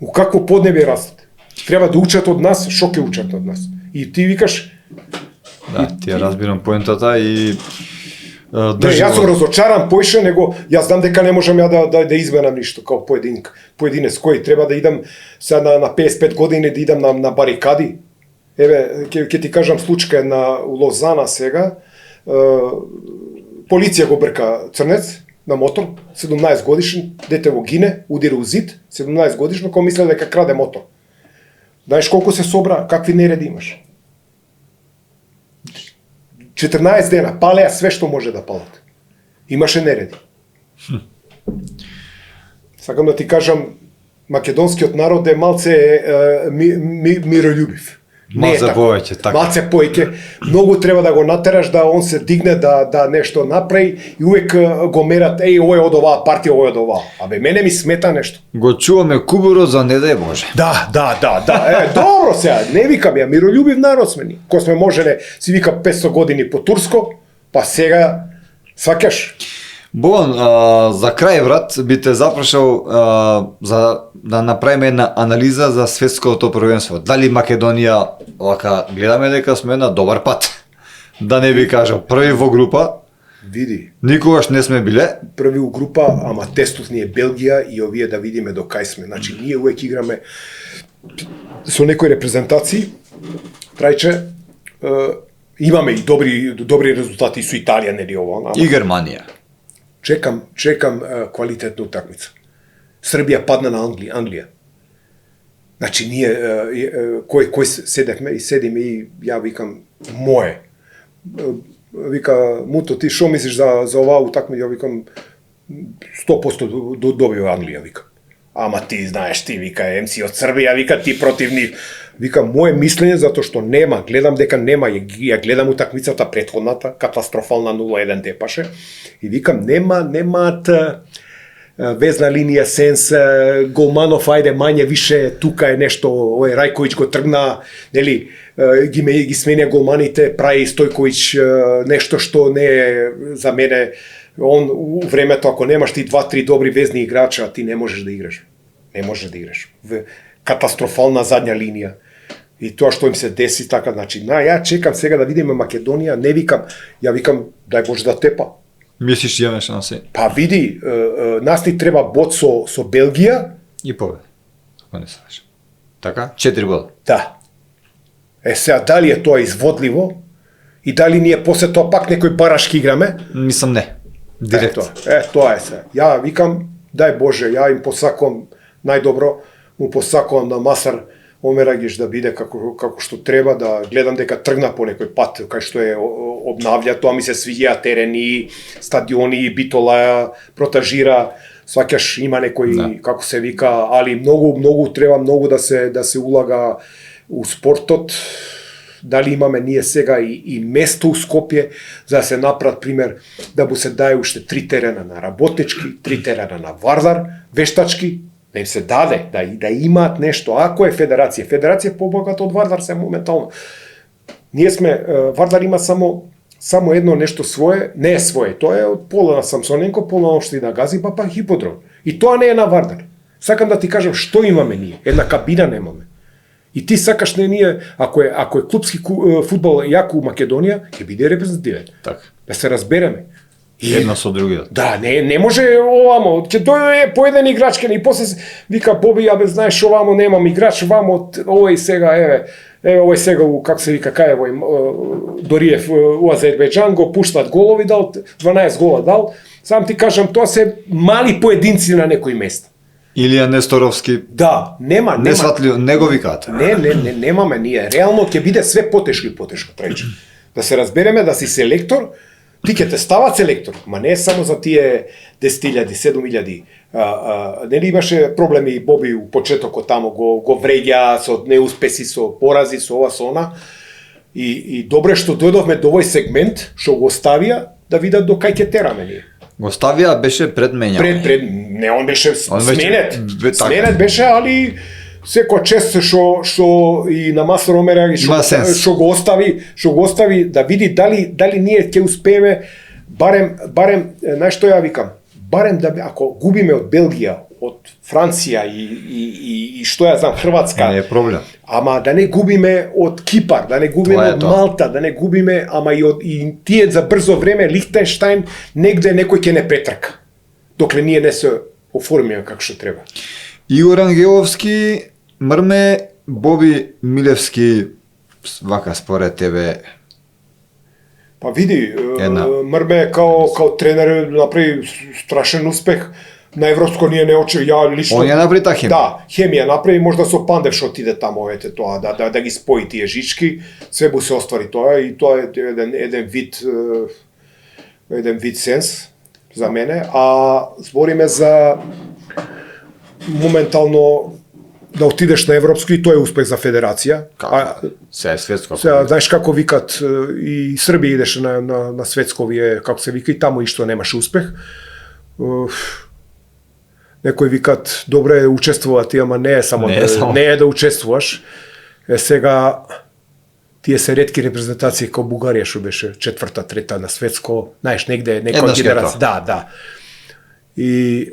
У какво поднебје растат. Треба да учат од нас, што ќе учат од нас. И ти викаш Да, ти ја разбирам поентата и Не, јас сум разочаран поише, него јас знам дека не можам ја да изменам ништо као поединец кој треба да идам сега на 55 години да идам на барикади. Еве ќе ти кажам случај на у Лозана сега. Полиција го брка црнец на мотор, 17 годишен, дете го гине, удира у зид, 17 годишно, кој мисле дека краде мотор. Знаеш колку се собра, какви нереди имаш? 14 дена, палеа све што може да палат. Имаше нереди. Сакам да ти кажам, македонскиот народ е малце мирољубив. Малце повеќе, така. Малце повеќе. Многу треба да го натераш да он се дигне да нешто направи и увек го мерат, овој од оваа партија, овој од оваа. Абе, мене ми смета нешто. Го чуваме кубуро за не дај Боже. Да. Добро сега, не викам ја, мирољубив народ сме ни. Ко сме можеле, си вика 500 години по турско, па сега, сваќаш? Боган, за крај, брат, би те запрашал за да направиме една анализа за светското првенство. Дали Македонија, вака, гледаме дека сме на добар пат. Да не би кажал, први во група, Види. Никогаш не сме биле. Први у група, ама тестот ни е Белгија и овие да видиме до кај сме. Значи, ние увек играме со некои репрезентации. Трајче, имаме и добри резултати со Италија, нели ова. И Германија. Чекам квалитетна утакмица. Србија падна на Англија. Значи ние кој седевме и седиме и ја викам мое. Вика Муто, ти шо мислиш за оваа утакмица? Ја викам 100% добива Англија, вика. Ама ти знаеш, ти вика МС од Србија, вика ти против нив. Вика моje мислење затоа што нема, гледам дека нема, ја гледам утакмицата претходната, катастрофална 0-1 тепаше и викам немаат везна линија сенс, голманов ајде мање више, тука е нешто, овој Рајковиќ го тргна, нели, ги сменя голманите, прави Стојковиќ нешто што не е за мене, он у времето ако немаш ти 2-3 добри везни играча, ти не можеш да играш. Не можеш да играш. Катастрофална задња линија. И тоа што им се деси така, значи, ја чекам сега да видиме Македонија, не викам, ја викам дај Боже да тепа. Мислиш ќе имаме шанси? Па види, нас ни треба бод со Белгија и победа. Ако не се лажам. Така? 4 бода. Да. Сега дали е тоа изводливо и дали ние после тоа пак некој барашки играме? Мислам не. Директно. Тоа е се. Ја викам дај Боже, ја им посакувам најдобро, му посакувам на Масар Омерагиш да биде како што треба, да гледам дека тргна по некој пат кај што е обнавља, тоа ми се свиѓа терени, стадиони, Битола протажира, сваќаш има некој како се вика, али многу треба да се улага у спортот. Дали имаме ние сега и место у Скопје за да се направат пример да му се даде уште 3 терена на работнички, 3 терена на Вардар, вештачки, да им се даде, да имаат нешто. Ако е федерација побогата од Вардар се моментално. Ние сме, Вардар има само едно нешто свое, не е свое, тоа е од пола на Самсоненко, пола на општина Газиба, па хиподром. И тоа не е на Вардар. Сакам да ти кажам што имаме ние, една кабина немаме. И ти сакаш не ние, ако е клубски фудбал јако у Македонија, ќе биде репрезентативен. Така. Да се разбереме. Едно со другиот. Да, не може овамо, ќе дојде по еден играч и после вика Боби, абе знаеш овамо немам играч, овамо овој сега еве овој сега како се вика кај овој Дориев у Азербејџан го пуштат голови, дал 12 гола дал. Сам ти кажам, тоа се мали поединци на некои места. Илија Несторовски. Да, нема. Не сватлио, не го викаат. Немаме ние. Реално ќе биде све потешко пречи. Да се разбереме да си селектор, ти ќе те стават селектор, ма не само за тие 10.000, 7.000. Нели имаше проблеми Боби у почетокот тамо, го вреѓа со неуспеси, со порази, со ова, со она. И добре што дојдовме до овој сегмент, што го оставија, да видат до кај ќе тераме ние. Го ставија беше предмењање. Не, он беше сменет. Сменет беше, али секој чест што и на Масар Омераги што го остави да види дали ние ќе успееме барем знаеш што ја викам, барем да ако губиме од Белгија од Франција и што ја знам, Хрватска. Не е проблем. Ама да не губиме од Кипар, да не губиме од Малта, да не губиме, ама и тие за брзо време, Лихтенштајн, негде некој ќе не претрка. Докле ние не се оформиме како што треба. Игор Ангеловски, Мрме, Боби Милевски, вака според тебе? Па види, Мрме као тренер направи страшен успех. На европско ние не оче, ја лично... Он ја направи та хемија. Да, хемија направи, можда со Пандев што отиде тамо, тоа, да ги спои тие жички, све му се оствари тоа и тоа е еден вид сенс за мене, а збориме за моментално да отидеш на европско и тоа е успех за федерација. Се е светско. Сега, знаеш како викат, и Србија идеше на светско, како се вика, и таму ишто немаше успех. Некои викат, добре учествувате, ама не е само не е да учествуваш. Сега тие се ретки репрезентации како Бугарија што беше четврта, трета на светско, знаеш, негде некоја генерација. Да. И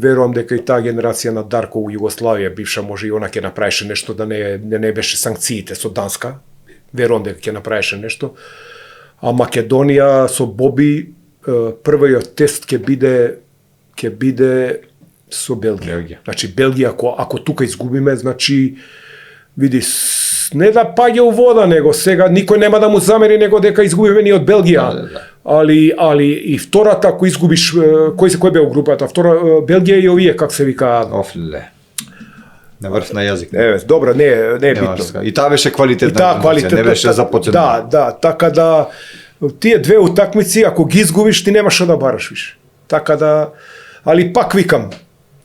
верувам дека и таа генерација на Дарко у Југославија бивша може и она ќе направише нешто да не беше санкциите со Данска. Верувам дека ќе направише нешто. А Македонија со Боби првиот тест ќе биде со Белгија. Значи Белгија ако тука изгубиме, значи види не да паѓа у вода, него сега никој нема да му замери него дека изгубиме ни од Белгија. Али и втората ако изгубиш, кој бе у групата? Втора Белгија и овие как се вика? Офле. На врв на јазик. Добро, не е битно. И таа беше квалитетна, не беше започетна. Да, така да тие две утакмици ако ги изгубиш ти немаш што да бараш више. Така да, али пак викам,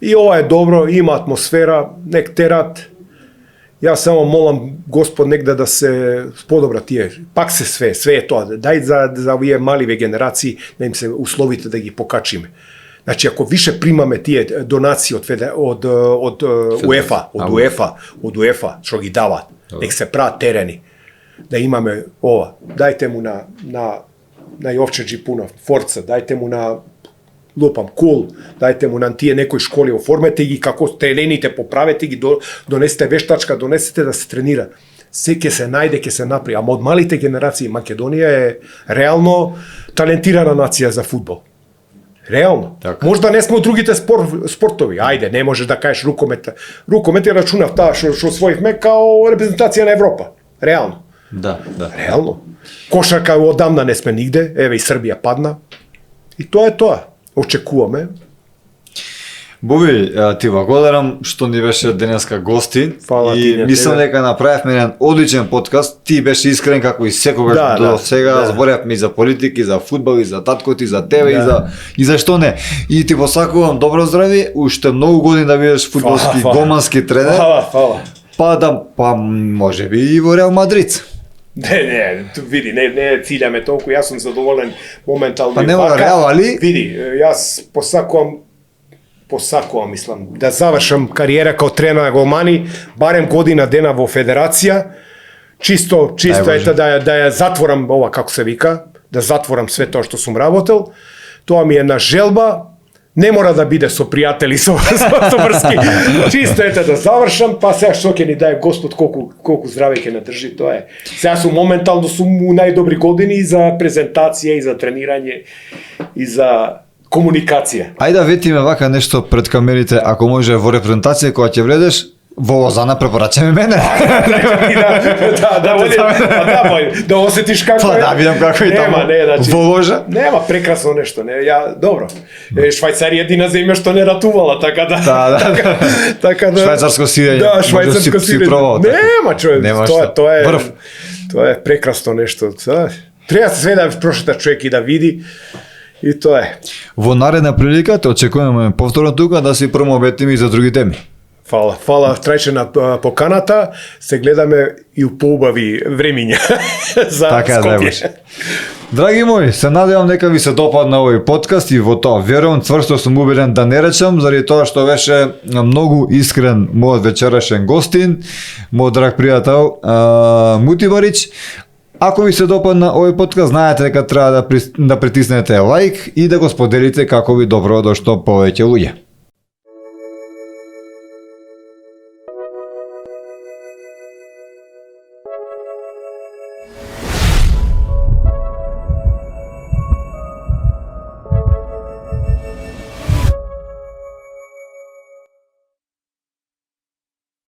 и ова е добро, има атмосфера, нек терат. Јас само молам Господ негде да се сподобра тие. Пак се све е тоа. Дај за овие маливе генерации да им се условите да ги покачиме. Значи ако више примаме тие донации од УЕФА, што ги даваат, нек се прават терени. Да имаме ова. Дајте му на Јовчеджи Пунов, Форца, дајте му на лупам, кул, дајте му на тие некои школи, оформете ги како терените, поправете ги, донесете вештачка, донесете да се тренира. Се ќе се најде, ќе се направи. Ама од малите генерации Македонија е реално талентирана нација за фудбал. Реално. Така. Можда не сме од другите спортови. Ајде, не можеш да кажеш рукомет. Рукомет ја рачунав таа што освоивме као репрезентација на Европа. Реално. Да. Реално. Кошарка одамна не сме нигде, еве и Србија падна. И тоа е тоа. Очекуваме. Боби, ти благодарам што ни беше денеска гостин. Фала и мислам дека направивме еден одличен подкаст. Ти беше искрен како и секогаш до сега. Зборевме и за политика, и за фудбал, и за таткото, и за тебе, и за што не. И ти посакувам добро здравје, уште многу години да бидеш фудбалски гомански тренер. Фала. Па можеби и во Реал Мадрид. Не, види, не циљаме толку, јас сум задоволен моментално. Па нема Реал, али? Види, јас посакувам, мислам, да завршам кариера као тренер на голмани, барем година дена во федерација, чисто ете да ја затворам ова како се вика, да затворам све тоа што сум работел. Тоа ми е една желба. Не мора да биде со пријатели, со врски. Чисто ете да завршам, па сега што ќе ни даде Господ, колку здраве ќе надржи, тоа е. Сега сум моментално у најдобри години и за презентација, и за тренирање, и за комуникација. Ајде да ветиме вака нешто пред камерите, ако може во репрезентација кога ќе влезеш, во Лозана препорачаме мене. Да осетиш како е. Да видам како е таму. Во ложа? Нема прекрасно нешто, добро. Швајцарија едина земја што не ратувала, така да. Швајцарско сирење. Да, швајцарско сирење. Нема човек. Тоа е прекрасно нешто. Треба све да прошета човек и да види. И тоа е. Во наредна прилика те очекуваме повторно тука да си промоветиме и за други теми. Фала Трајче на поканата, се гледаме и у поубави времиња за Скопје. Драги мои, се надевам дека ви се допадна овој подкаст и во тоа верувам, цврсто сум убеден да не речам, заради тоа што беше многу искрен мојот вечерашен гостин, мојот драг пријател Мути Барич. Ако ви се допадна овој подкаст, знаете дека треба да притиснете лайк и да го споделите како ви добро дошто повеќе луѓе.